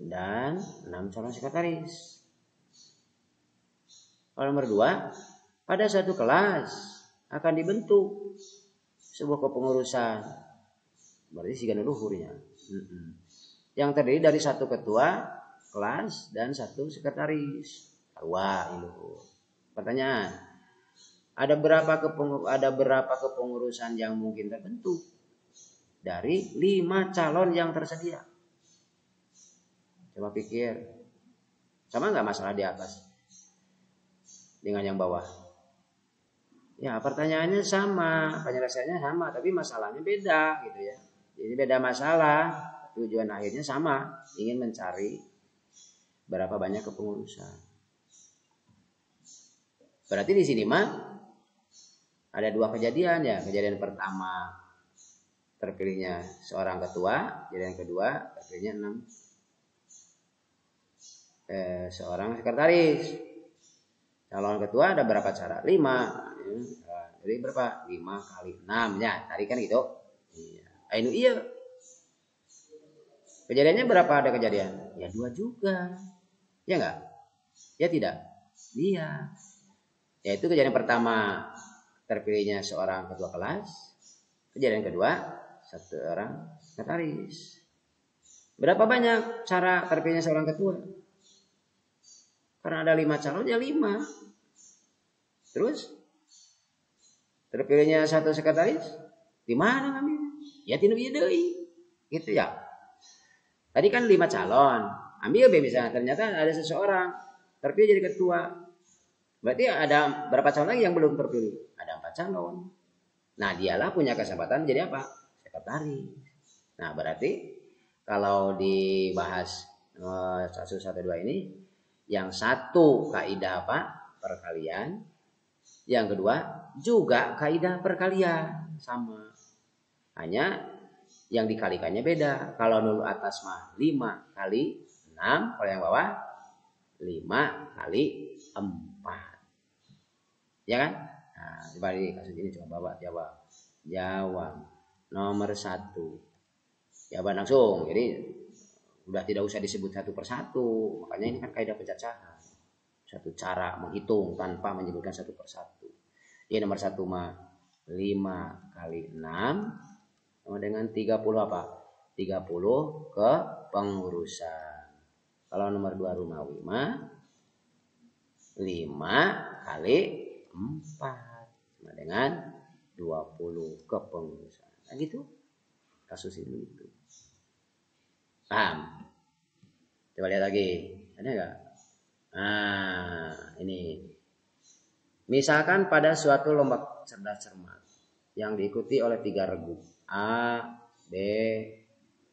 dan 6 calon sekretaris? Nomor 2, pada satu kelas akan dibentuk sebuah kepengurusan, berarti siga luhurnya, yang terdiri dari satu ketua kelas dan satu sekretaris. Wah, luhur. Pertanyaan, ada berapa kepengurusan yang mungkin terbentuk dari 5 calon yang tersedia? Coba pikir, sama nggak masalah di atas dengan yang bawah? Ya, pertanyaannya sama, penyelesaiannya sama, tapi masalahnya beda gitu ya. Jadi beda masalah, tujuan akhirnya sama, ingin mencari berapa banyak kepengurusan. Berarti di sini mah ada 2 kejadian ya. Kejadian pertama terpilihnya seorang ketua, kejadian kedua terpilihnya 6 seorang sekretaris. Calon ketua ada berapa cara? 5. Jadi berapa? 5 kali 6 ya. Tadi kan gitu. Iya. Iya. Kejadiannya berapa ada kejadian? Ya 2 juga. Ya enggak? Ya tidak? Iya. Yaitu kejadian pertama terpilihnya seorang ketua kelas. Kejadian kedua satu orang sekretaris. Berapa banyak cara terpilihnya seorang ketua? Karena ada 5 calon ya 5. Terus terpilihnya satu sekretaris, di mana ngambilnya? Ya tinu ieu deui. Gitu ya. Tadi kan 5 calon. Ambil misalnya ternyata ada seseorang terpilih jadi ketua. Berarti ada berapa calon lagi yang belum terpilih? Ada 4 calon. Nah, dialah punya kesempatan jadi apa? Sekretaris. Nah, berarti kalau dibahas 112 ini, yang satu kaidah apa? Perkalian. Yang kedua juga kaidah perkalian sama. Hanya yang dikalikannya beda. Kalau nulu atas mah 5 kali 6, kalau yang bawah 5 kali 4. Ya kan? Nah, coba di kasus ini coba Bapak jawab. Jawab nomor 1. Jawaban langsung. Jadi udah tidak usah disebut satu persatu. Makanya ini kan kaidah pencacahan. Satu cara menghitung tanpa menyebutkan satu persatu. Jadi nomor 1 mah 5 kali 6 sama dengan 30 apa? 30 ke pengurusan. Kalau nomor 2 Rumawi mah 5 kali 4 sama dengan 20 ke pengurusan. Nah gitu. Kasus ini itu. Paham? Coba lihat lagi. Ada enggak? Nah, ini. Misalkan pada suatu lomba cerdas cermat yang diikuti oleh 3 regu. A, B,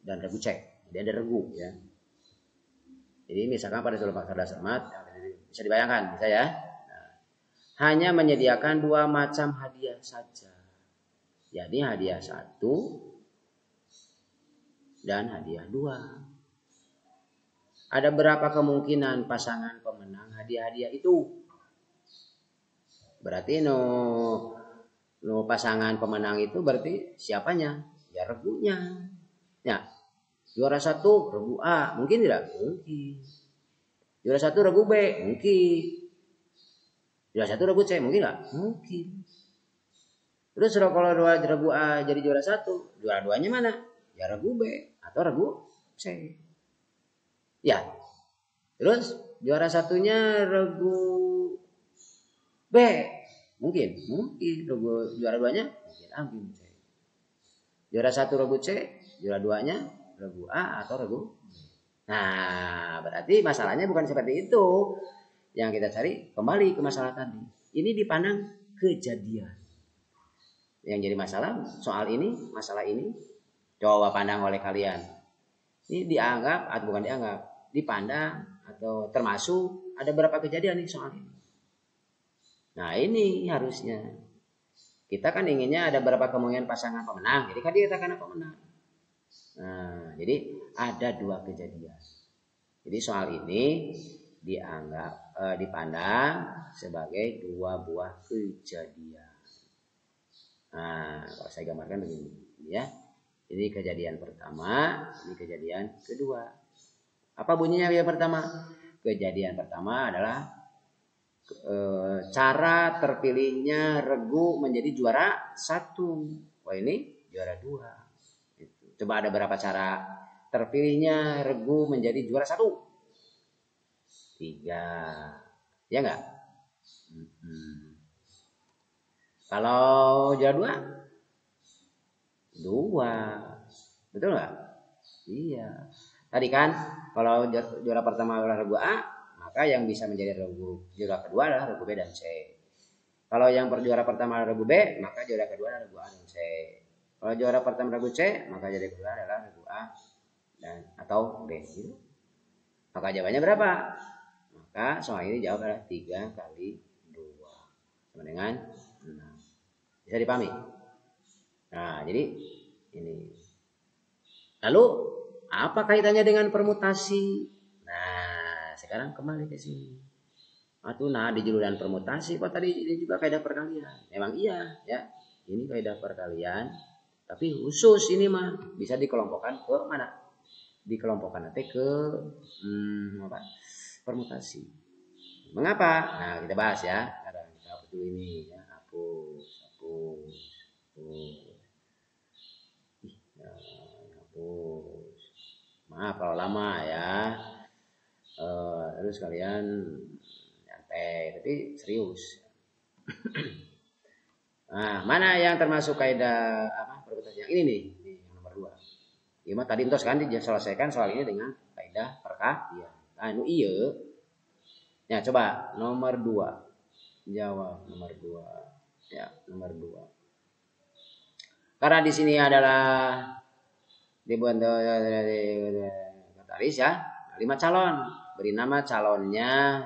dan regu C. Jadi ada regu ya. Jadi misalkan pada suatu lomba cerdas cermat, bisa dibayangkan bisa ya. Nah, hanya menyediakan 2 macam hadiah saja. Jadi hadiah 1 dan hadiah 2. Ada berapa kemungkinan pasangan pemenang hadiah-hadiah itu? Berarti no pasangan pemenang itu berarti siapanya? Ya regunya. Ya. Juara 1 regu A, mungkin tidak? Mungkin. Juara 1 regu B, mungkin. Juara 1 regu C, mungkin enggak? Mungkin. Terus kalau regu A jadi juara 1, juara 2-nya mana? Ya regu B atau regu C. Ya. Terus juara 1-nya regu B. Mungkin. Regu juara 2-nya mungkin C. Juara 1 regu C, juara 2-nya regu A atau regu B. Nah, berarti masalahnya bukan seperti itu. Yang kita cari kembali ke masalah tadi. Ini dipandang kejadian. Yang jadi masalah masalah ini coba pandang oleh kalian. Ini dianggap atau bukan dianggap, dipandang atau termasuk ada berapa kejadian nih soal ini. Nah, ini harusnya kita kan inginnya ada berapa kemungkinan pasangan pemenang. Jadi kan dikatakan pemenang. Nah, jadi ada 2 kejadian. Jadi soal ini dianggap dipandang sebagai 2 buah kejadian. Nah, kalau saya gambarkan begini ya. Ini kejadian pertama, ini kejadian kedua. Apa bunyinya yang pertama? Kejadian pertama adalah cara terpilihnya regu menjadi juara 1. Wah, ini juara 2. Coba ada berapa cara terpilihnya regu menjadi juara 1? 3. Ya enggak? Kalau juara 2? 2. Betul enggak? Iya. Tadi kan kalau juara pertama adalah regu A, maka yang bisa menjadi regu juara kedua adalah regu B dan C. Kalau yang juara pertama adalah regu B, maka juara kedua adalah regu A dan C. Kalau juara pertama regu C, maka juara kedua adalah regu A dan atau B. Gitu. Maka jawabannya berapa? Maka soal ini jawab adalah 3 kali 2 sama dengan 6. Bisa dipahami? Nah, jadi ini. Lalu apa kaitannya dengan permutasi? Nah, sekarang kembali ke sini. Nah di juludan permutasi kok tadi ini juga kaidah perkalian. Memang iya ya. Ini kaidah perkalian, tapi khusus ini mah bisa dikelompokkan ke mana? Dikelompokkan nanti ke permutasi. Mengapa? Nah, kita bahas ya. Sekarang kita hapus dulu ini ya. Hapus. Maaf kalau lama ya. Terus kalian nyantai tapi serius. Nah, mana yang termasuk kaidah perkutasan yang ini nih, yang nomor 2. Ima tadi entos kan diselesaikan soal ini dengan kaidah perkalian. Nah, nu iya. Ya, coba nomor 2. Jawab nomor 2. Ya, nomor 2. Karena di sini adalah dibuat katalis ya, 5 calon. Beri nama calonnya.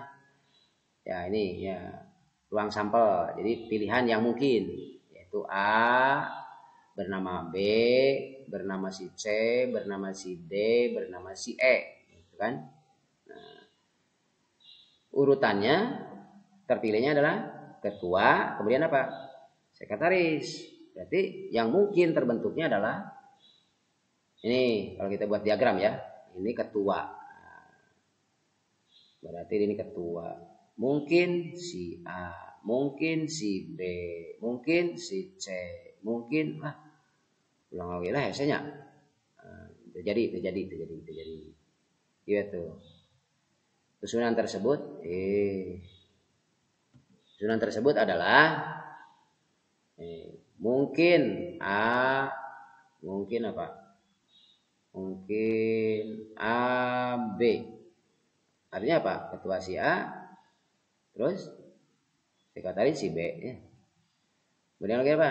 Ya, ini ya ruang sampel. Jadi pilihan yang mungkin yaitu A bernama B, bernama si C, bernama si D, bernama si E, gitu kan? Nah, urutannya terpilihnya adalah ketua, kemudian apa? Sekretaris. Berarti yang mungkin terbentuknya adalah ini kalau kita buat diagram ya, ini ketua. Berarti ini ketua. Mungkin si A, mungkin si B, mungkin si C, mungkin ulang lagi lah hasilnya. Terjadi. Gitu. Susunan tersebut adalah mungkin A, mungkin apa? Mungkin A, B. Artinya apa? Ketua si A, terus sekretaris si B. Ya. Kemudian lagi apa?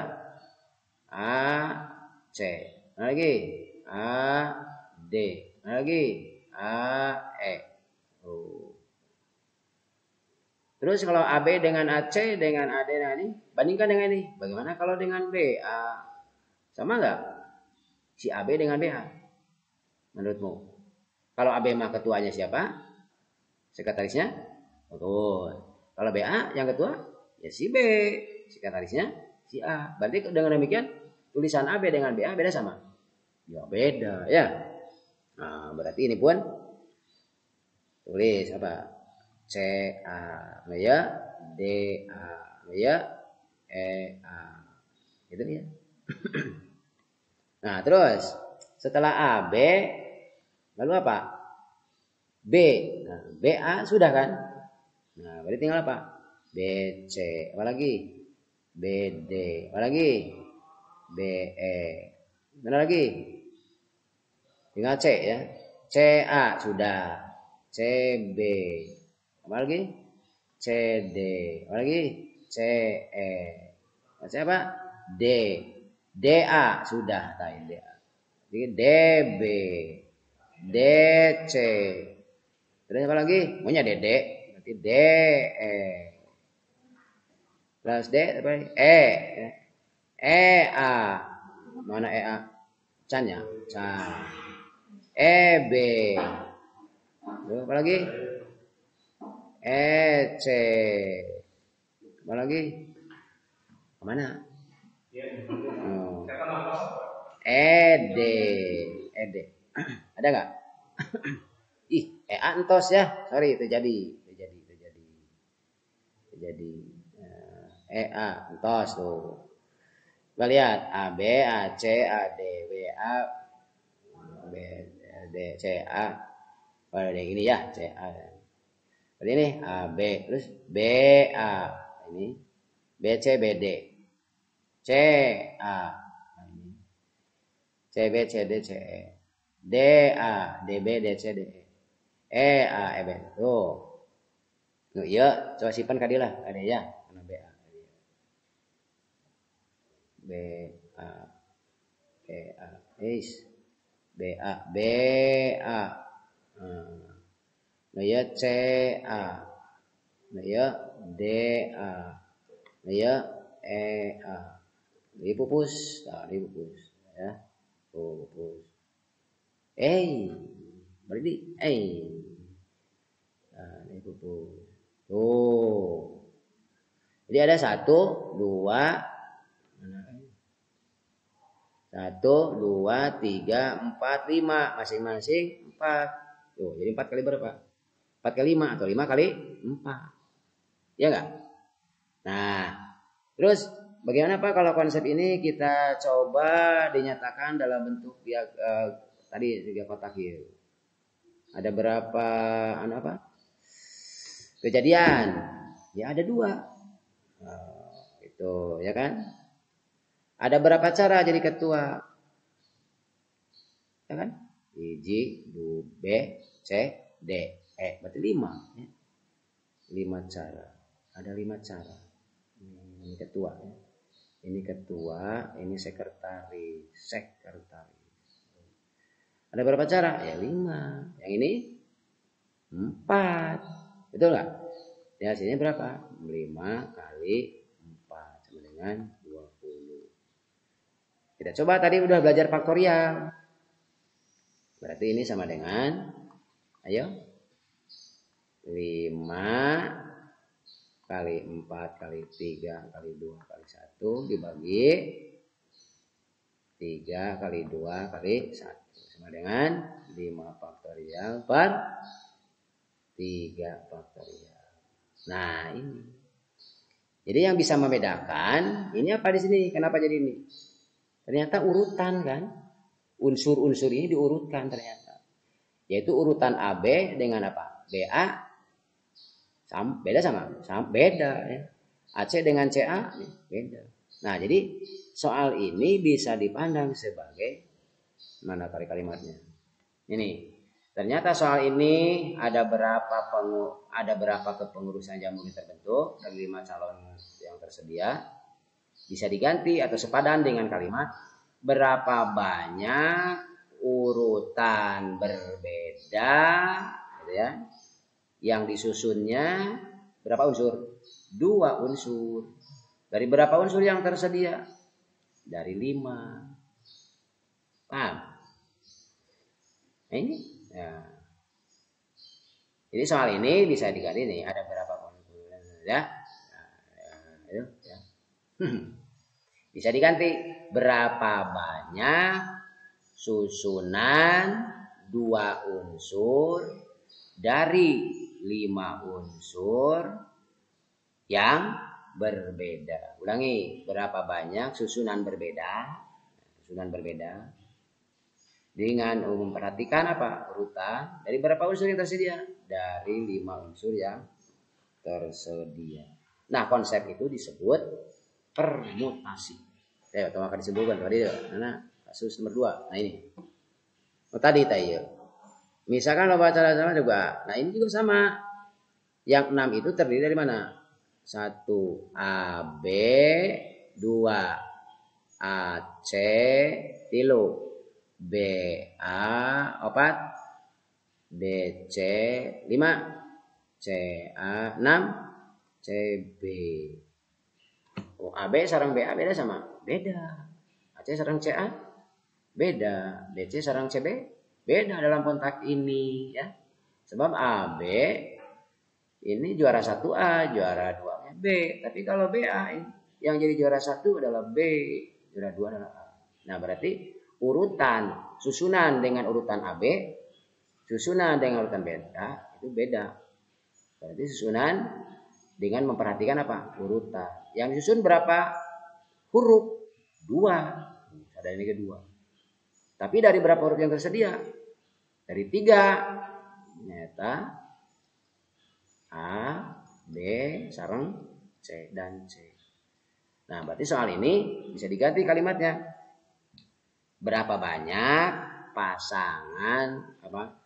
A, C. Lagi A, D. Lagi A, E. Terus kalau AB dengan AC dengan AD nah ini bandingkan dengan ini. Bagaimana kalau dengan BA? Sama enggak? Si AB dengan BA. Menurutmu? Kalau AB mah ketuanya siapa? Sekretarisnya? Betul. Kalau BA yang ketua ya si B, sekretarisnya si A. Berarti dengan demikian tulisan AB dengan BA beda sama? Ya beda ya. Nah, berarti ini pun tulis apa? C A ya, D A ya, E A. Gitu ya. Nah, terus setelah AB lalu apa? B. Nah, BA sudah kan? Nah, berarti tinggal apa? BC. Apa lagi? BD. Apa lagi? BE. Mana lagi? Tinggal C ya. CA sudah. CB. Apa lagi? CD. Apa lagi? CE. Baca apa? D. DA sudah tadi DA. Jadi DB. DC. Terus apa lagi? Maunya DD. Berarti DE. Plus D apa lagi? E. EA. Mana EA? Can ya? Can. EB. Terus apa lagi? EC. Apa lagi? Kemana? Oh. ED. ED. Ada nggak? Ih, EA entos ya. Sorry, terjadi. EA entos tuh. Kita lihat AB, AC, AD, WA, BD, CA. Pada yang ini ya, CA. Berarti ini AB, terus BA. Ini BC, BD. CA. Ini CB, CD, CE. DA, DB, DC, DE. EA, EB. Tuh. Nuh iya, coba simpan kadilah, ada ya, karena BA. BA. BA. BA. BA. Nah ya CA. Nah ya DA. Nah ya EA. Ini pupus. Nah, ini pupus. Ya. Pupus. Berarti Nah, ini pupus. Tuh. Jadi ada 1, 2, 1, 2, 3, 4, 5. Masing-masing 4. Tuh, jadi 4 kali berapa? 4 kali 5 atau 5 kali 4. Ya enggak? Nah, terus bagaimana Pak kalau konsep ini kita coba dinyatakan dalam bentuk tadi 3 kotak ya. Ada berapa kejadian? Ya ada 2. Itu ya kan? Ada berapa cara jadi ketua? Ya kan? Hiji, 2, B, C, D, E. Berarti 5. Ya. 5 cara. Ada 5 cara. Ini ketua. Ya. Ini ketua, ini sekretaris. Ada berapa cara? Ya 5. Yang ini 4. Betul nggak? Ya hasilnya berapa? 5 kali 4 sama dengan 20. Kita coba tadi udah belajar faktorial. Berarti ini sama dengan, ayo, 5 kali 4 kali 3 kali 2 kali 1 dibagi 3 kali 2 kali 1. Sama dengan 5 faktorial per 3 faktorial. Nah ini. Jadi yang bisa membedakan, ini apa di sini? Kenapa jadi ini? Ternyata urutan kan. Unsur-unsur ini diurutkan ternyata. Yaitu urutan AB dengan apa? BA beda sama beda ya. AC dengan CA beda. Nah jadi soal ini bisa dipandang sebagai mana kali kalimatnya. Ini ternyata soal ini ada berapa kepengurusan jamu yang terbentuk dari 5 calon yang tersedia, bisa diganti atau sepadan dengan kalimat berapa banyak urutan berbeda, gitu ya, yang disusunnya berapa unsur? 2 unsur. Dari berapa unsur yang tersedia? Dari 5. Paham? Nah ini ya. Jadi soal ini bisa diganti nih, ada berapa unsur ya? Itu ya. Bisa diganti berapa banyak susunan 2 unsur dari 5 unsur yang berbeda. Ulangi, berapa banyak susunan berbeda? Susunan berbeda dengan memperhatikan apa? Urutan dari berapa unsur yang tersedia? Dari 5 unsur yang tersedia. Nah, konsep itu disebut permutasi. Saya akan disebutkan tadi karena kasus nomor 2. Nah ini. Tadi ya. Misalkan lo baca sama juga. Nah ini juga sama. Yang 6 itu terdiri dari mana? 1 AB, 2 AC, 3 BA, 4 BC, 5 CA, 6 CB. Oh, AB sarang BA beda sama? Beda. AC sarang CA beda. BC sarang CB beda dalam kontak ini ya. Sebab AB ini juara 1A, juara 2-nya B. Tapi kalau BA yang jadi juara 1 adalah B, juara 2 adalah A. Nah, berarti urutan susunan dengan urutan AB, susunan dengan urutan beta itu beda. Berarti susunan dengan memperhatikan apa? Urutan. Yang disusun berapa huruf? 2. Ada ini kedua. Tapi dari berapa huruf yang tersedia? Dari 3. Ternyata A, B, sarang C dan C. Nah, berarti soal ini bisa diganti kalimatnya. Berapa banyak pasangan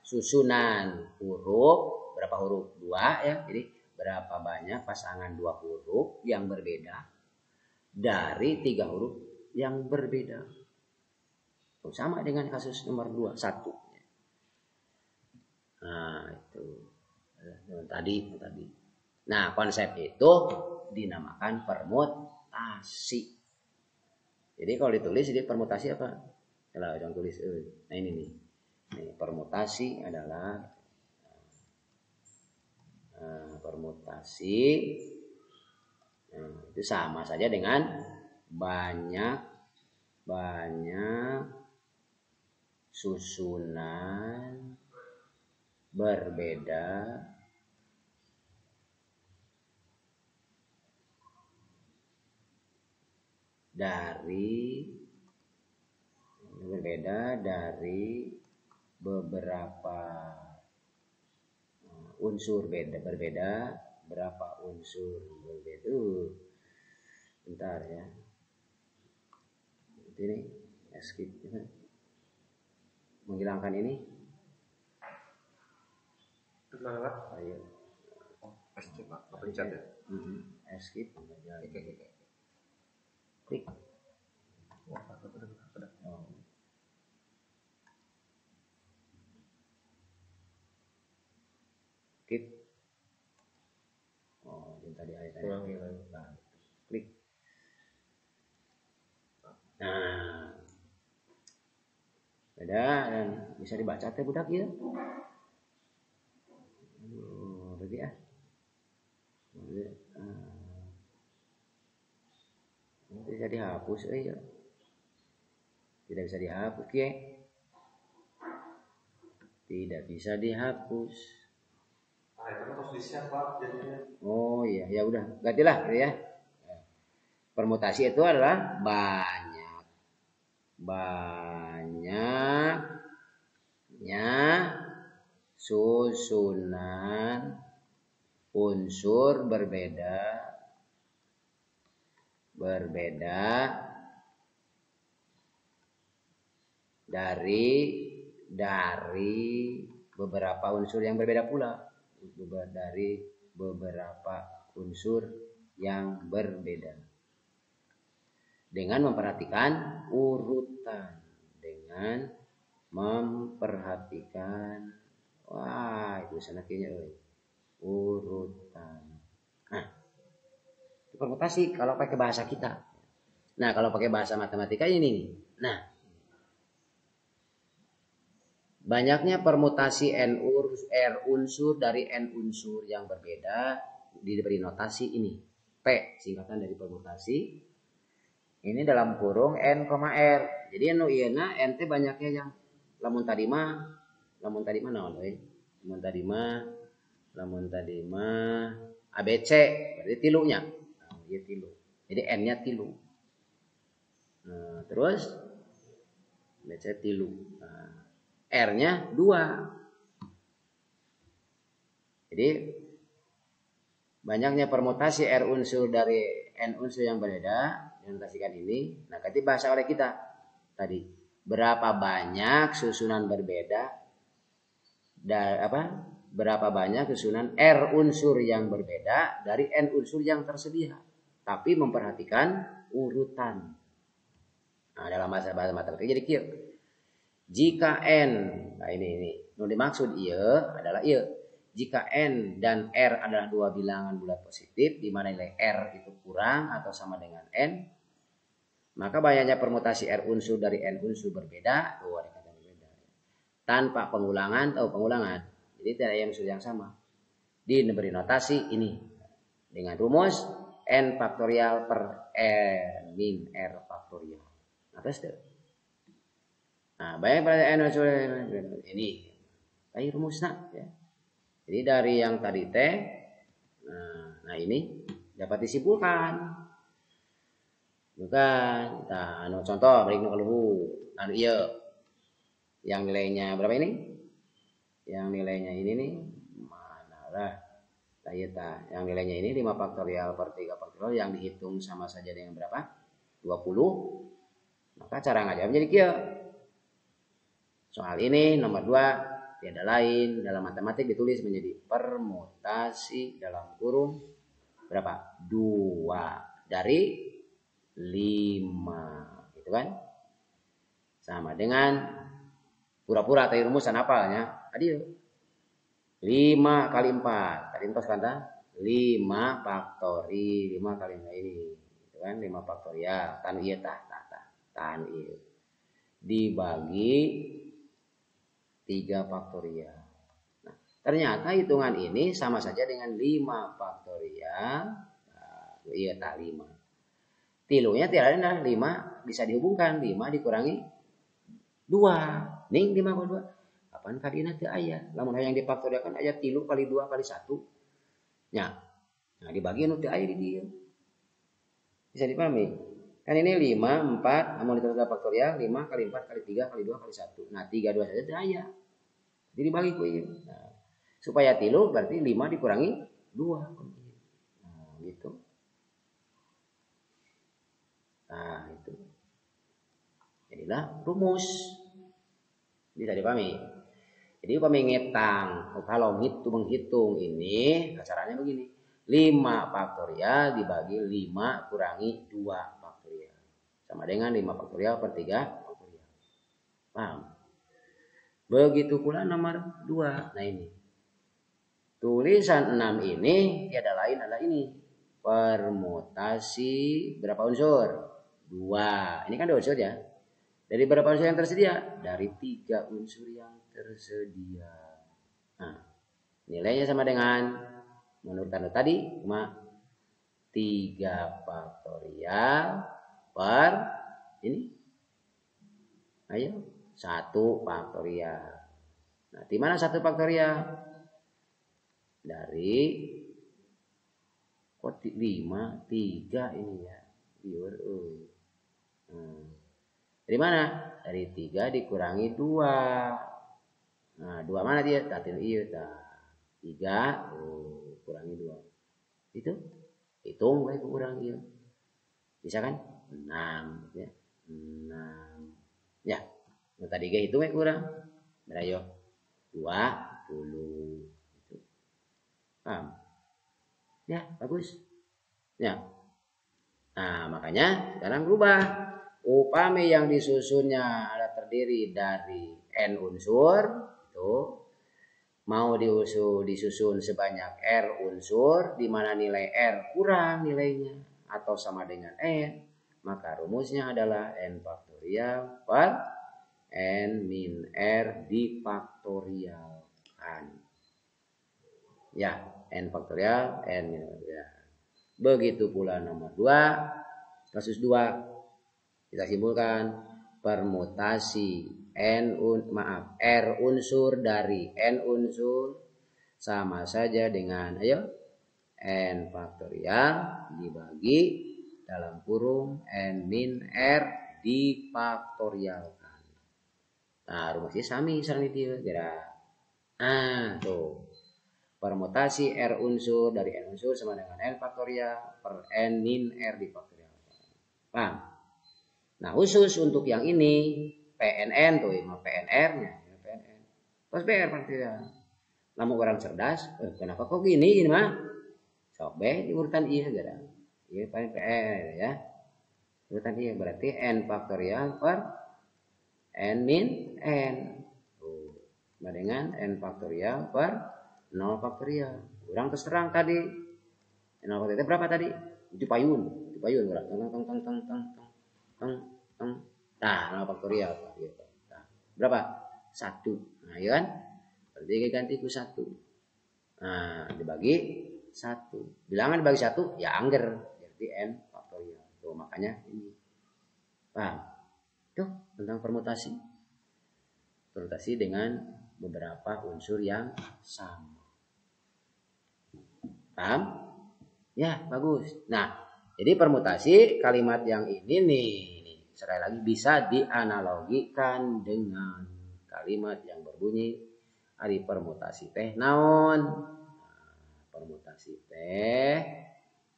susunan huruf, berapa huruf? 2 ya. Jadi berapa banyak pasangan 2 huruf yang berbeda dari 3 huruf yang berbeda. Sama dengan kasus nomor 2, 1. Nah, itu tadi. Nah, konsep itu dinamakan permutasi. Jadi kalau ditulis ini permutasi apa? Kalau jangan tulis. Nah ini nih. Nih, permutasi adalah permutasi. Itu sama saja dengan banyak susunan berbeda dari beberapa unsur berbeda, berapa unsur berbeda. Bentar ya. Ini skip menghilangkan ini. Ayo. Escape Pak, pencet ya. Skip. Klik. Wah, udah. Oh. Klik. Oh, yang tadi ayat. Ulangi. Klik. Nah, beda dan bisa dibaca teh budak ya. Berarti ya. Bisa dihapus ya. Tidak bisa dihapus ya. Tidak bisa dihapus. Harus di-share Pak jadinya. Oh iya, ya udah, gantilah gitu ya. Permutasi itu adalah banyaknya susunan unsur berbeda dari beberapa unsur yang berbeda pula, dari beberapa unsur yang berbeda, dengan memperhatikan urutan, wah itu sanaknya urutan. Nah, itu permutasi kalau pakai bahasa kita. Nah, kalau pakai bahasa matematika ini nih. Nah, banyaknya permutasi R unsur dari N unsur yang berbeda diberi notasi ini. P singkatan dari permutasi. Ini dalam kurung N, R. Jadi anu ieuna N teh banyaknya yang lamun tadi mah naon we? Lamun tadi mah ABC berarti tilunya. Nah, ieu tilu. Jadi N-nya tilu. Nah, terus ABC tilu. Nah, R-nya 2. Jadi banyaknya permutasi R unsur dari N unsur yang berbeda dinotasikan ini. Nah, nanti bahasa oleh kita tadi berapa banyak susunan berbeda berapa banyak susunan R unsur yang berbeda dari N unsur yang tersedia, tapi memperhatikan urutan. Nah, dalam bahasa matematika jadi kieu. Jika N, nah ini nu dimaksud ieu adalah ieu. Jika N dan R adalah dua bilangan bulat positif di mana nilai R itu kurang atau sama dengan N, maka banyaknya permutasi R unsur dari N unsur berbeda, tanpa pengulangan. Jadi tidak ada unsur yang sama. Diberi notasi ini dengan rumus N faktorial per N min R faktorial. Atas itu. Nah, banyak pada N unsur ini. Ini rumusnya ya. Jadi dari yang tadi teh, nah ini dapat disimpulkan. Bukan, nah, contoh balik keluhu, iya, yang nilainya berapa ini? Yang nilainya ini nih, mana lah, yang nilainya ini 5 faktorial per 3 faktorial yang dihitung sama saja dengan berapa? 20. Maka cara ngajar menjadi kia. Soal ini nomor 2. Tiada lain dalam matematik ditulis menjadi permutasi dalam kurung berapa? 2 dari 5, gitu kan? Sama dengan pura-pura tadi rumusan apalnya. Tadi 5 kali 4. Tadi entos kan 5 faktori 5 kali ini, gitu kan? 5 faktorial tan ieu tan ieu dibagi 3 faktorial. Nah, ternyata hitungan ini sama saja dengan 5 faktorial. Nah, iya tak 5. Tilunya tiada ada 5 bisa dihubungkan 5 dikurangi 2. Ning 5 kali 2. Kapan kadina teu aya? Lamun hayang difaktorialkan aya 3 kali 2 kali 1. Nya. Nah, dibagi nu teu aya di dieu. Bisa dipahami? Kan ini 5, 4, mau ditulis faktorial 5 kali 4 kali 3 kali 2 kali 1. Nah, 3 2 saja teu aya. Jadi dibagi ku ieu. Nah, Supaya 3 berarti 5 dikurangi 2. Nah, gitu. Nah, itu. Jadilah rumus. Bisa dipahami. Jadi upami ngetang, kalau menghitung ini caranya begini. 5 faktorial dibagi 5 kurangi 2 faktorial. Sama dengan 5 faktorial per 3 faktorial. Paham? Begitu pula nomor 2. Nah ini. Tulisan 6 ini tiada lain adalah ini. Permutasi berapa unsur? 2. Ini kan 2 unsur ya. Dari berapa unsur yang tersedia? Dari 3 unsur yang tersedia. Nah, nilainya sama dengan menurut tanda tadi cuma 3 faktorial per ini. Ayo, 1 faktorial. Nah, di mana 1 faktorial? Dari kok 5, 3 ini ya. Dari mana? Dari 3 dikurangi 2. Nah, 2 mana dia? Tatil iya. 3 kurangi 2. Itu hitung baik kurang iya. Bisa kan? 6 ya. 6. Ya. Nah, tadi ge hitung baik kurang. Berayo 20. Itu. Paham? Ya, bagus. Ya. Nah, makanya sekarang berubah. Upami yang disusunnya ada terdiri dari n unsur itu mau disusun sebanyak r unsur di mana nilai r kurang nilainya atau sama dengan n, maka rumusnya adalah n faktorial per n min r difaktorialkan. Ya, n faktorial n min r. Ya. Begitu pula nomor 2, kasus 2. Kita simpulkan permutasi R unsur dari n unsur sama saja dengan n faktorial dibagi dalam kurung n min r difaktorialkan. Nah, rumusnya sami sareng dieu geura. Ah, tuh. Permutasi R unsur dari n unsur sama dengan n faktorial per n min r difaktorialkan. Paham? Nah, khusus untuk yang ini PNN tuh, PNR-nya, PNN. Terus PR faktorial. Namun orang cerdas, kenapa kok gini mah? Sok B di urutan I gara. Iya paling PR ya. Urutan I berarti n faktorial per n min n. Tuh, dengan n faktorial per 0 faktorial. Orang terserang tadi. 0 faktorial berapa tadi? Itu payun berapa? Nah, 0 faktorial gitu. Nah, berapa? 1. Nah, ya kan? Berarti ganti ku 1. Nah, dibagi 1. Bilangan dibagi 1 ya angger. Berarti n faktorial. Tuh, makanya ini. Paham? Tuh, tentang permutasi. Permutasi dengan beberapa unsur yang sama. Paham? Ya, bagus. Nah, jadi permutasi kalimat yang ini nih, sekali lagi bisa dianalogikan dengan kalimat yang berbunyi ari permutasi teh naon. Nah, permutasi teh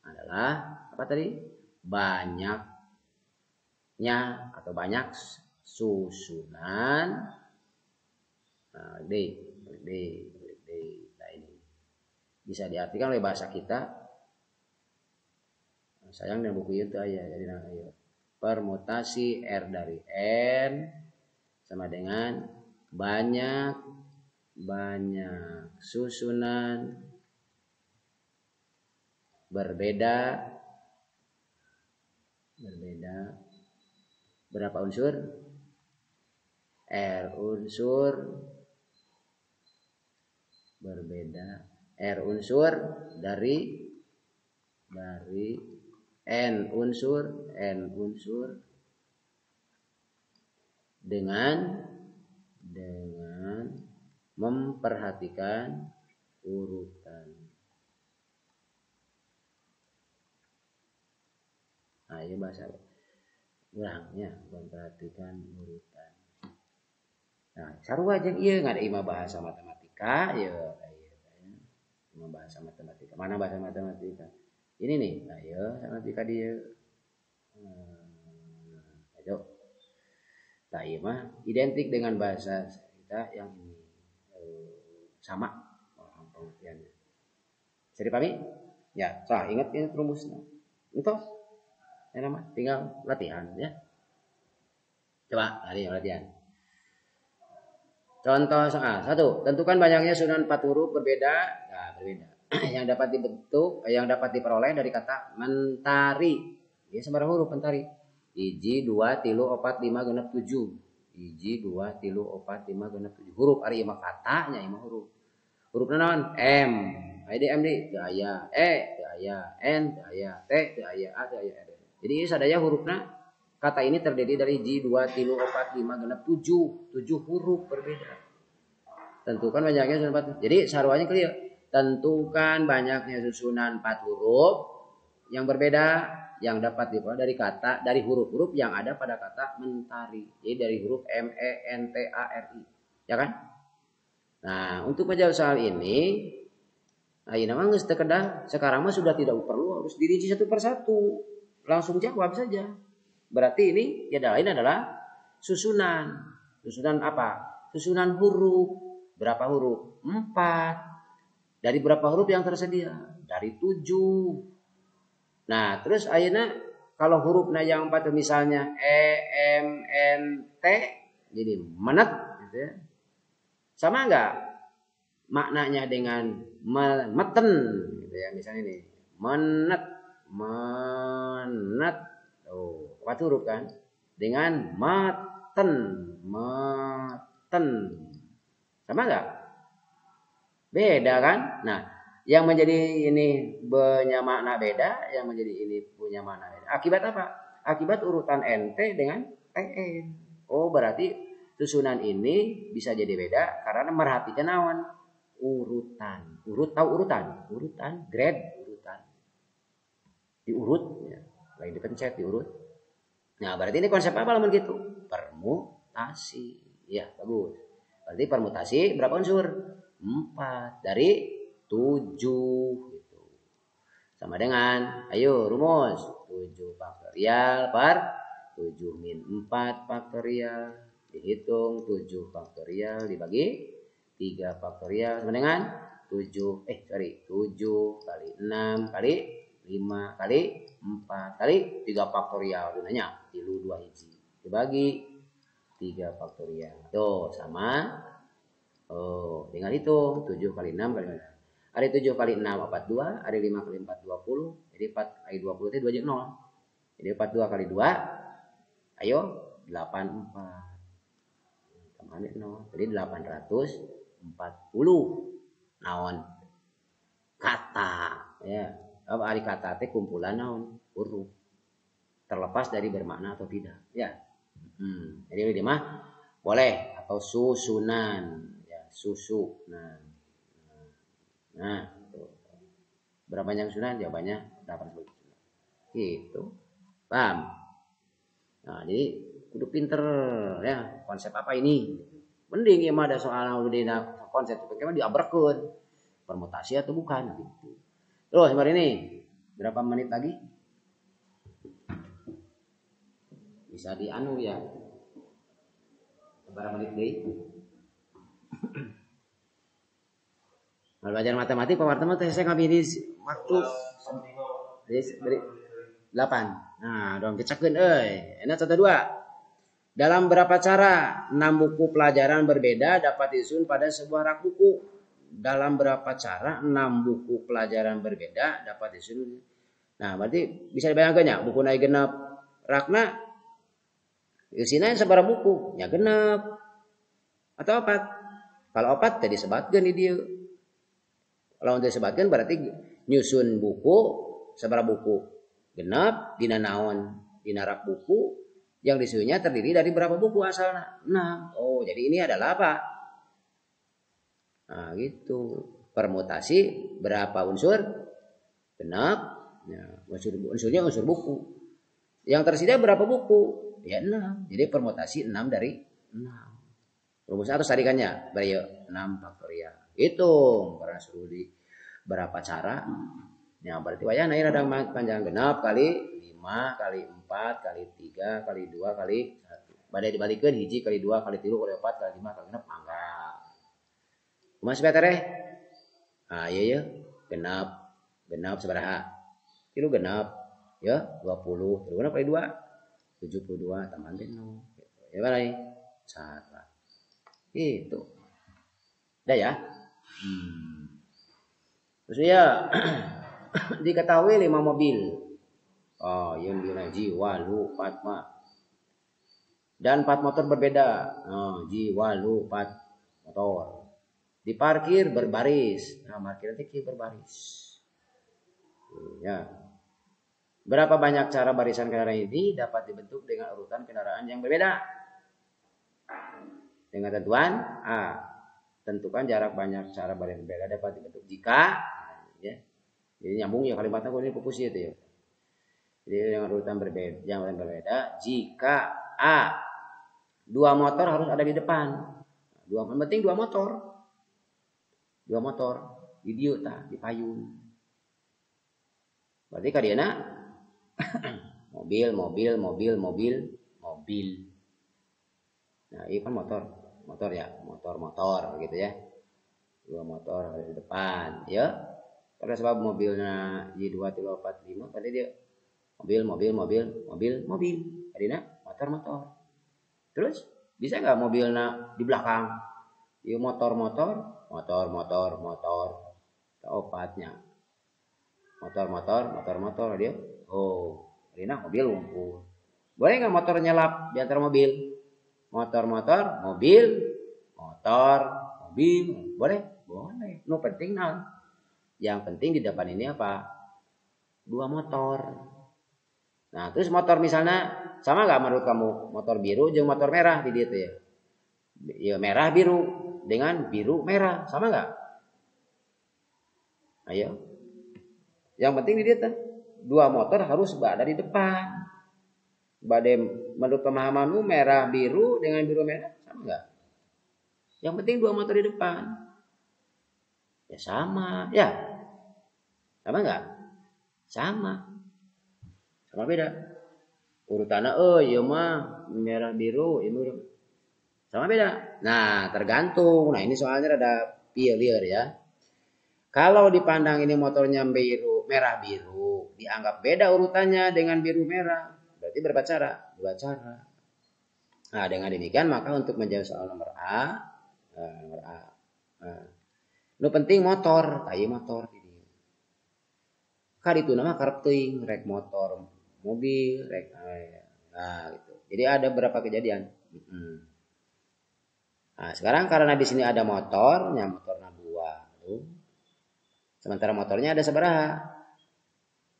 adalah apa tadi? Banyaknya atau banyak susunan. Nah, nah ini bisa diartikan oleh bahasa kita. Sayang dan buku itu aja jadi ayo. Permutasi R dari N sama dengan banyak susunan berbeda berapa unsur? R unsur berbeda R unsur dari N unsur dengan memperhatikan urutan. Ayo bahasa ulangnya memperhatikan urutan. Nah, sarua jeung ieu ngadai mah bahasa matematika ya. Cuma bahasa matematika. Mana bahasa matematika? Ini nih. Nah, ya, matematika dia. Ayo. Nah, iya mah identik dengan bahasa kita yang ini sama pengertiannya. Bisa dipahami? Ya, ingat ini rumusnya. Itu ya nama, tinggal latihan ya. Coba hari latihan. Contoh soal 1. Tentukan banyaknya susunan 4 huruf berbeda. Nah, berbeda. yang dapat dibentuk, yang dapat diperoleh dari kata mentari. Ya, sembarang huruf mentari. 1, 2, 3, 4, 5, 6, 7. 1, 2, 3, 4, 5, 6, 7. Huruf ari mah katanya mah huruf. Huruf naon? M. ID M di teu aya, E teu aya, N teu aya, T teu aya, A teu aya. Jadi sadaya hurufna kata ini terdiri dari 1, 2, 3, 4, 5, 6, 7. 7 huruf berbeda. Tentukan banyaknya susunan 4. Jadi sarwanya clear. Tentukan banyaknya susunan 4 huruf yang berbeda yang dapat diperoleh dari huruf-huruf yang ada pada kata mentari. Jadi dari huruf M, E, N, T, A, R, I. Ya kan? Nah, untuk menjawab soal ini, ayeuna mah geus teu kedah. Sekarang mah sudah tidak perlu harus dirinci satu persatu. Langsung jawab saja. Berarti ini ya lain adalah susunan. Susunan apa? Susunan huruf. Berapa huruf? 4. Dari berapa huruf yang tersedia? Dari 7. Nah, terus ayeuna kalau hurufnya yang 4 misalnya E, M, N, T, jadi menet gitu ya. Sama enggak maknanya dengan meten gitu ya, misalnya nih menet tuh 4 huruf kan, dengan meten sama enggak? Beda kan? Nah, yang menjadi ini punya makna beda, yang menjadi ini punya makna beda. Akibat apa? Akibat urutan NT dengan TN. Oh, berarti susunan ini bisa jadi beda karena merhatikan naon urutan. Tahu urutan? Urutan, grade, urutan. Diurut ya. Lain dipencet diurut. Nah, berarti ini konsep apa lamun gitu? Permutasi. Ya, bagus. Berarti permutasi berapa unsur? 4 dari 7 gitu. Sama dengan ayo rumus 7 faktorial per 7 min 4 faktorial. Dihitung 7 faktorial dibagi 3 faktorial sama dengan 7 kali 6 kali 5 kali 4 kali 3 faktorial. Gunanya 2 hiji dibagi 3 faktorial. Tuh sama. Oh, tinggal hitung 7 kali 6 kali 5. Ada 7 kali 6 42, ada 5 kali 4 20. Jadi 4 kali 20 itu 2 jadi 0. Jadi 42 kali 2 ayo 84. Tambahan 0. Jadi 840 naon kata ya. Apa ari kata teh kumpulan naon huruf. Terlepas dari bermakna atau tidak ya. Jadi dia mah boleh atau susunan ya, susunan. Nah, tuh. Berapa banyak susunan? Jawabannya 80. Gitu. Paham? Nah, jadi kudu pinter ya konsep apa ini. Mending ya mah ada soal dina konsep bagaimana diabrekeun. Permutasi atau bukan gitu. Terus hari ini berapa menit lagi? Bisa dianu ya. Berapa menit deui? Kalau belajar matematika, teman-teman saya ngambil di waktu dari 8. Nah, dong kecakeun euy. Enak 1 2. Dalam berapa cara 6 buku pelajaran berbeda dapat disusun pada sebuah rak buku? Dalam berapa cara 6 buku pelajaran berbeda dapat disusun? Nah, berarti bisa dibayangkan ya, buku naik genep rakna isina sabaraha buku? Ya genep. Atau 4? Kalau 4 tadi disebatkeun di dieu. Kalau untuk disebatkeun berarti nyusun buku sabaraha buku? Genep dina naon? Dina rak buku yang disusunnya terdiri dari berapa buku asalnya? 6. Oh, jadi ini adalah apa? Nah, gitu. Permutasi berapa unsur? Genep. Ya, unsurnya unsur buku. Yang tersedia berapa buku? Ya 6. Jadi permutasi 6 dari 6. Rumusnya atau tarikannya? Bari 6 faktorial. Hitung karena suruh berapa cara. Ya berarti wayah naik rada panjang genap kali 5 kali 4 kali 3 kali 2 kali 1. Badai dibalikkan hiji kali 2 kali 3 kali 4 kali 5 kali 6 mangga. Kumaha sebelah teh? Ah iya genap sabaraha? 3 genap ya 20. 3 genap kali 2 72 tambahan teh no. Ya balai cara. Itu. Udah ya? Terus ya diketahui 5 mobil. Oh, yang jiwa, lu, Fatma. Dan 4 motor berbeda. Oh, jiwa, lu, 4 motor. Diparkir berbaris. Nah, parkir nanti berbaris. Ya. Berapa banyak cara barisan kendaraan ini dapat dibentuk dengan urutan kendaraan yang berbeda? Dengan tentuan A. Tentukan jarak banyak cara barisan berbeda dapat dibentuk jika ya. Jadi nyambung ya kalimatnya ini fokus itu ya. Jadi dengan urutan berbeda jika A 2 motor harus ada di depan. Yang penting 2 motor. 2 motor di dieu tah di payung. Berarti kadieuna mobil. Nah, ini kan motor ya, motor gitu ya. 2 motor ada di depan, ya. Karena sebab mobilnya J2 3 4 5 tadi dia mobil. Kadina motor. Terus bisa nggak mobilnya di belakang? Iya motor. Opatnya. Motor dia. Oh, kadina mobil ngumpul. Boleh nggak motor nyelap di antara mobil? Motor, mobil. Boleh. No penting nah. Yang penting di depan ini apa? 2 motor. Nah, terus motor misalnya sama nggak menurut kamu? Motor biru jeung motor merah di dia tuh ya? Ya merah biru dengan biru merah sama nggak? Ayo. Yang penting di dia tuh 2 motor harus berada di depan. Badai menurut pemahamanmu merah biru dengan biru merah sama nggak? Yang penting 2 motor di depan. Ya sama, ya. Sama nggak? Sama beda. Urutannya iya mah merah biru, ini sama beda. Nah, tergantung. Nah, ini soalnya ada clear ya. Kalau dipandang ini motornya merah biru, dianggap beda urutannya dengan biru merah. Berarti berapa cara? 2 cara. Nah, dengan demikian maka untuk menjawab soal nomor A. Nu penting motor, kayak motor ini. Kaditu nama karep teuing rek motor, mobil, rek nah gitu. Jadi ada beberapa kejadian. Nah, sekarang karena di sini ada motornya 2. Sementara motornya ada sabaraha?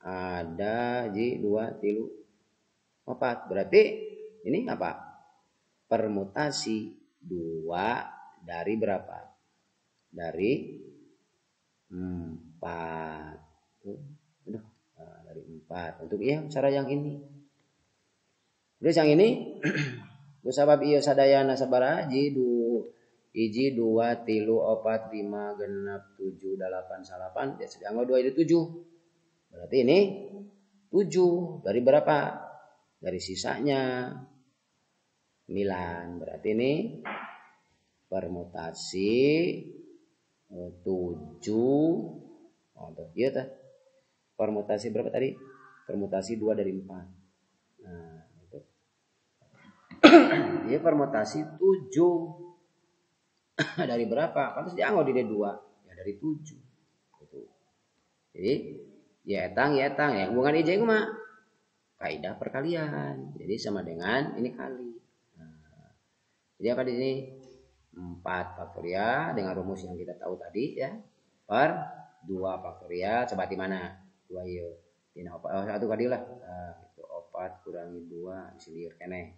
Ada 2 3 4. Berarti ini apa? Permutasi 2 dari berapa? Dari 4. Dari 4. Untuk cara yang ini. Terus yang ini kusabab ieu sadayana sabaraha? Hiji 2 3 4 5 genap 7 8 9 ya sudah 2 itu 7. Berarti ini 7 dari berapa? Dari sisanya 9. Berarti ini permutasi 7. Iya tah. Permutasi berapa tadi? Permutasi 2 dari 4. Nah, itu. Iya permutasi 7. Dari berapa? Kan terus dianggo di 2. Ya dari 7. Gitu. Jadi ya etang. Ya hubungan ij mah kaidah perkalian. Jadi sama dengan ini kali. Nah, jadi apa di sini? 4 faktorial dengan rumus yang kita tahu tadi ya. Per 2 faktorial coba di mana? 2 ieu. Dina 1 kali lah. Itu 4 kurangi 2 disilieur keneh.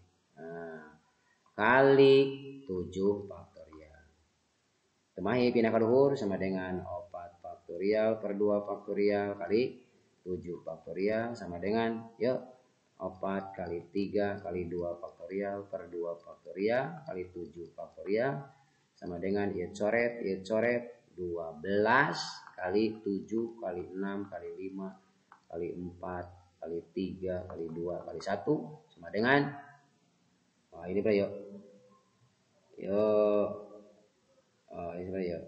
Kali 7 faktorial. Temahi pindah ka luhur sama dengan 4 faktorial per 2 faktorial kali 7 faktorial sama dengan 4 kali 3 kali 2 faktorial per 2 faktorial kali 7 faktorial sama dengan ieu coret 2 12 kali 7 kali 6 kali 5 kali 4 kali 3 kali 2 kali 1 sama dengan ini berapa yuk? Ini berapa yuk?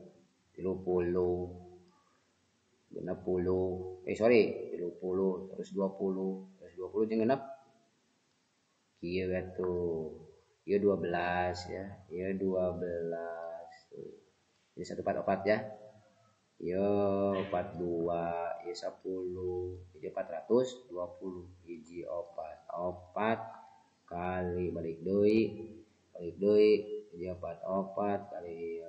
30 genap 10 30 terus 20 terus 20 jeung genap kieu atuh. Ieu 12 ya. Ieu 12 tuh. Jadi 144 ya. Ieu 42, ieu 10, jadi 420 hiji 4 kali balik deui jadi 44 kali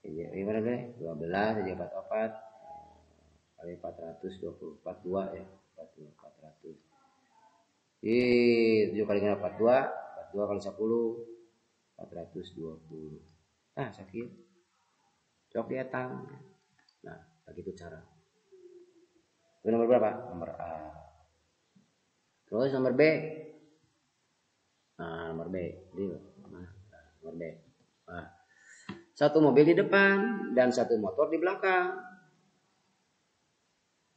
ini mana deh 12 jadi 44 kali 420 42 ya 400 7 kali 42 kali 10 420 sakit cok di atang. Nah begitu cara itu nomor berapa? Nomor A. Terus nomor B. Nomor B nomor B. Satu mobil di depan dan satu motor di belakang.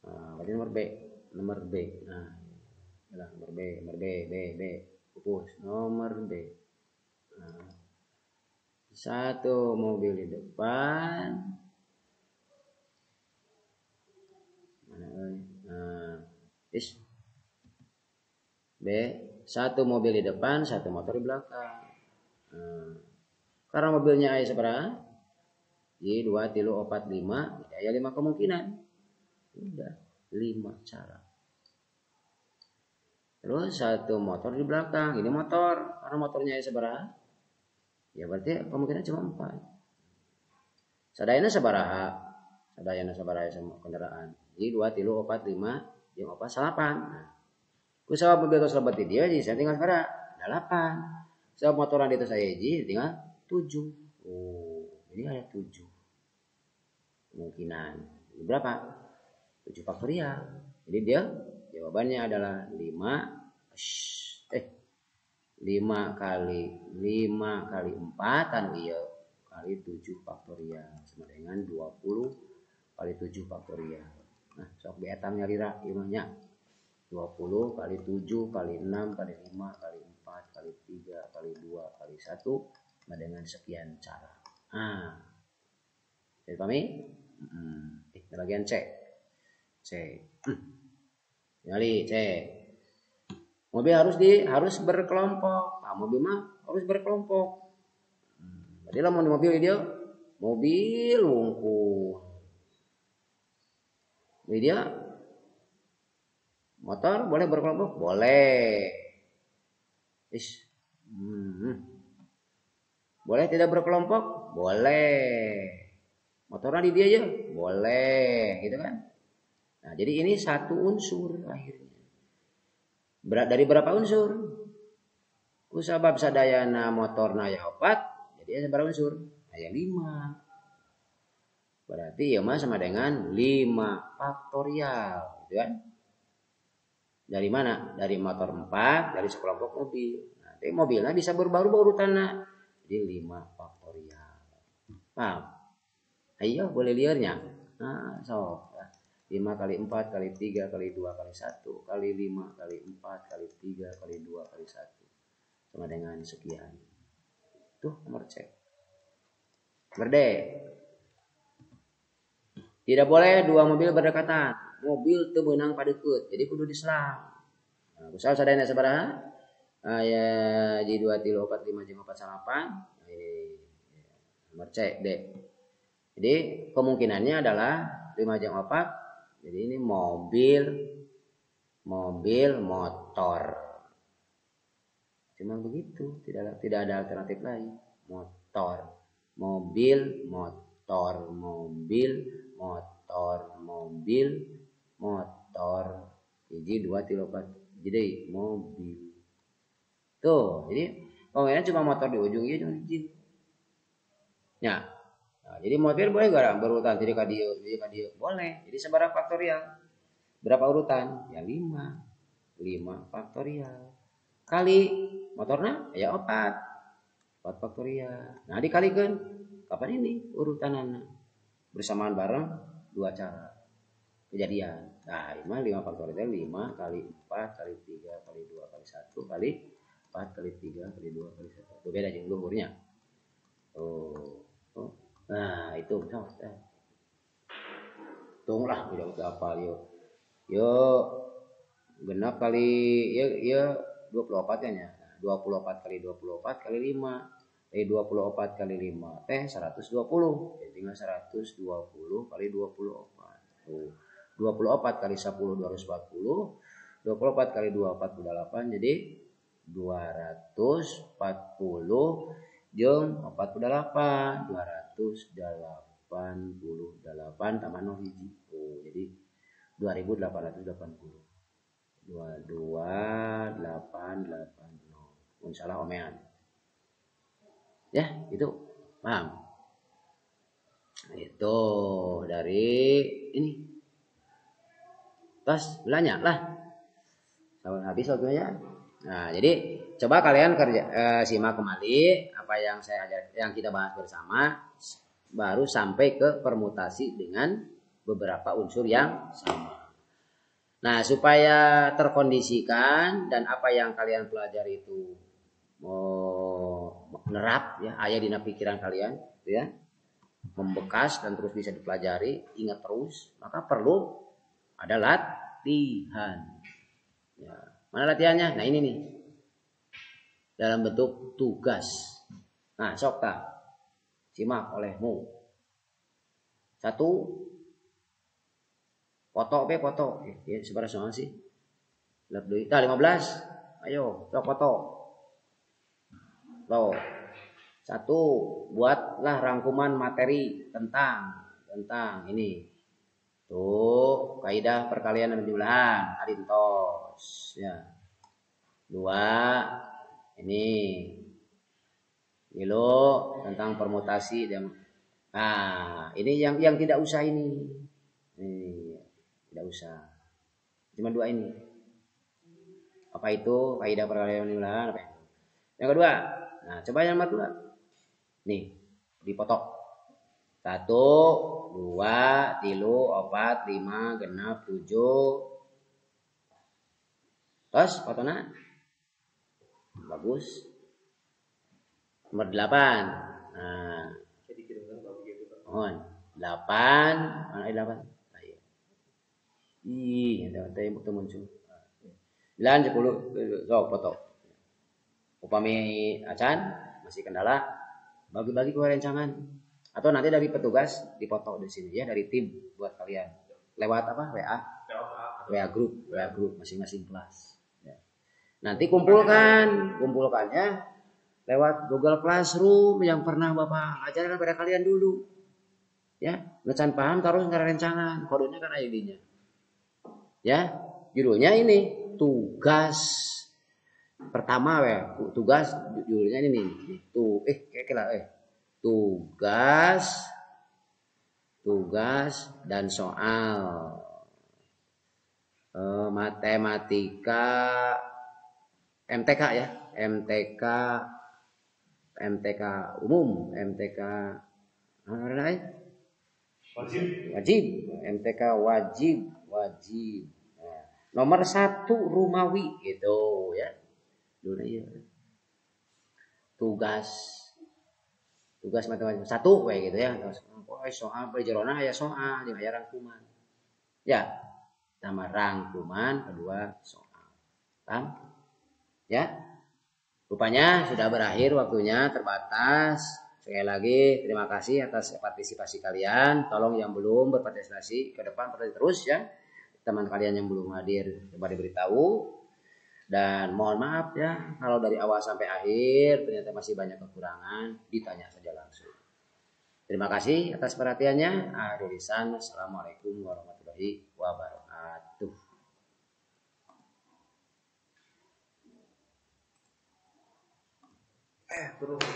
Berarti nomor B. Nomor B. Nomor B. Pupus. Nomor B. Satu mobil di depan. B. Satu mobil di depan, satu motor di belakang. Karena mobilnya aya sabaraha? Jadi 2, 3, 4, 5. Aya 5 kemungkinan. Udah 5 cara. Terus satu motor di belakang. Ini motor. Karena motornya aya sabaraha? Ya berarti kemungkinan cuma 4. Sadayana sabaraha? Sadayana sabaraha sama kendaraan. Jadi 2, 3, 4, 5, jeung 4, 8. Kusabab mobil tos lebat di dia jadi saya tinggal sabaraha? 8. Sabab motoran itu saya hiji tinggal 7. Ini ada 7. Kemungkinan. Ini berapa? 7 faktorial. Jadi dia jawabannya adalah 5 kali 4 anu ieu kali 7 faktorial sama dengan 20 kali 7 faktorial. Nah, sok beatam nyalira ieu mah nya. 20 kali 7 kali 6 kali 5 kali 4 kali 3 kali 2 kali 1 sama dengan sekian cara. Jadi pahami? Bagian C. Nyali C. Mobil harus berkelompok. Mobil mah harus berkelompok. Jadi lamun di mobil dia mobil wungkul. Dia motor boleh berkelompok? Boleh. Boleh tidak berkelompok? Boleh. Motornya di dia aja? Boleh, gitu kan? Nah, jadi ini satu unsur akhirnya. Dari berapa unsur? Kusabab sadayana motorna aya 4, jadi ada berapa unsur? Aya 5. Berarti ya mah sama dengan 5 faktorial, gitu kan? Dari mana? Dari motor 4, dari sekelompok mobil. Nanti mobilnya bisa berubah urutannya. Jadi 5 faktorial. Paham? Ayo boleh liarnya. Nah, 5 kali 4 kali 3 kali 2 kali 1 kali 5 kali 4 kali 3 kali 2 kali 1 sama dengan sekian. Tuh nomor C. Tidak boleh dua mobil berdekatan. Mobil teu meunang padeukeut. Jadi kudu diselang. Nah, kusal sadayana sabaraha? Aya di 2 3 4 5 jeung 4 8. Nomor C, D. Jadi kemungkinannya adalah 5 jeung 4. Jadi ini mobil motor. Cuma begitu, tidak ada alternatif lain. Mobil jadi 2 3 4 jadi mobil tuh. Jadi pokoknya cuma motor di ujungnya cuma hiji ya. Nah, jadi mobil boleh gak berurutan jadi ka dieu boleh. Jadi sabaraha faktorial? Berapa urutan? Ya 5 faktorial kali motorna aya 4 faktorial. Nah, dikalikan Kapan ini urutanana? Bersamaan bareng dua cara kejadian. Nah, 5 faktorial 5 kali 4 kali 3 kali 2 kali 1 kali 4 kali 3 kali 2 kali 1. Itu beda jeung luhurnya. Oh. Nah, itu misalnya. Tunglah udah apa yo. Yo genap kali ya 24 nya. 24 kali 24 kali 5. 24 kali 5 teh 120. Jadi tinggal 120 kali 24. Tuh. 24 kali 10 240. 24 kali 2 48 jadi 240 jeung 48. 288 tambah 0 hiji. Oh, jadi 2880. 22880. Insyaallah omean. Ya, itu paham. Itu dari ini. Terus belanja lah. Sampai habis waktunya. Nah, jadi coba kalian simak kembali apa yang saya ajar, yang kita bahas bersama, baru sampai ke permutasi dengan beberapa unsur yang sama. Nah, supaya terkondisikan dan apa yang kalian pelajari itu menerap ya, aya dina pikiran kalian, gitu ya, membekas dan terus bisa dipelajari, ingat terus, maka perlu ada latihan. Ya. Mana latihannya? Nah, ini nih. Dalam bentuk tugas. Nah, sok tak simak olehmu. 1, foto foto. Ya, seberapa soal sih? Lihat dulu. 15. Ayo, sok foto. Tuh. 1, buatlah rangkuman materi tentang ini. Tuh, kaidah perkalian dan penjumlahan, Arintos. Ya. 2, ini. Dulu tentang permutasi dan ini yang tidak usah ini. Tidak usah. Cuma 2 ini. Apa itu? Kaidah perkalian dan penjumlahan apa itu? Yang kedua, nah coba yang nomor 2. Nih, dipotong. 1, 2, 3, 4, 5, 6, 7. Terus fotona. Bagus. Nomor 8. Nah. Mohon. 8. Mana 8? Ayo. Ada yang muncul. 9, 10. Sok foto. Upami acan masih kendala, bagi-bagi ke rencangan. Atau nanti dari petugas dipoto di sini ya, dari tim buat kalian. Lewat apa? WA grup masing-masing kelas. Ya. Nanti kumpulkannya lewat Google Classroom yang pernah Bapak ajarkan pada kalian dulu. Ya, ngecan paham taruh rencangan, kodenya kan ID-nya. Ya, judulnya ini tugas pertama tugas judulnya ini tugas dan soal matematika MTK ya, MTK umum, MTK wajib, MTK wajib. Nah, nomor 1 Rumawi gitu ya. Dulu ya. Tugas matematika 1 kayak gitu ya. Soal perjerona ya soal, aya rangkuman. Ya, nama rangkuman, kedua soal. Paham? Ya. Rupanya sudah berakhir waktunya, terbatas. Sekali lagi terima kasih atas partisipasi kalian. Tolong yang belum berpartisipasi ke depan terus ya. Teman kalian yang belum hadir coba diberitahu. Dan mohon maaf ya kalau dari awal sampai akhir ternyata masih banyak kekurangan, ditanya saja langsung. Terima kasih atas perhatiannya. Akhir lisan. Assalamualaikum warahmatullahi wabarakatuh. Terus.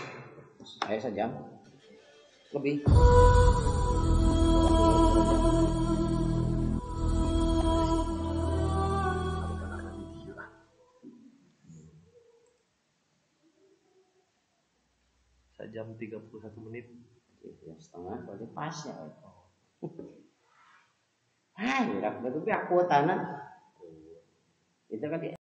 Ayo sejam lebih. Jam 31 menit. Gitu, setengah berarti pas ya. Hai, rak betul aku tanah. Itu kan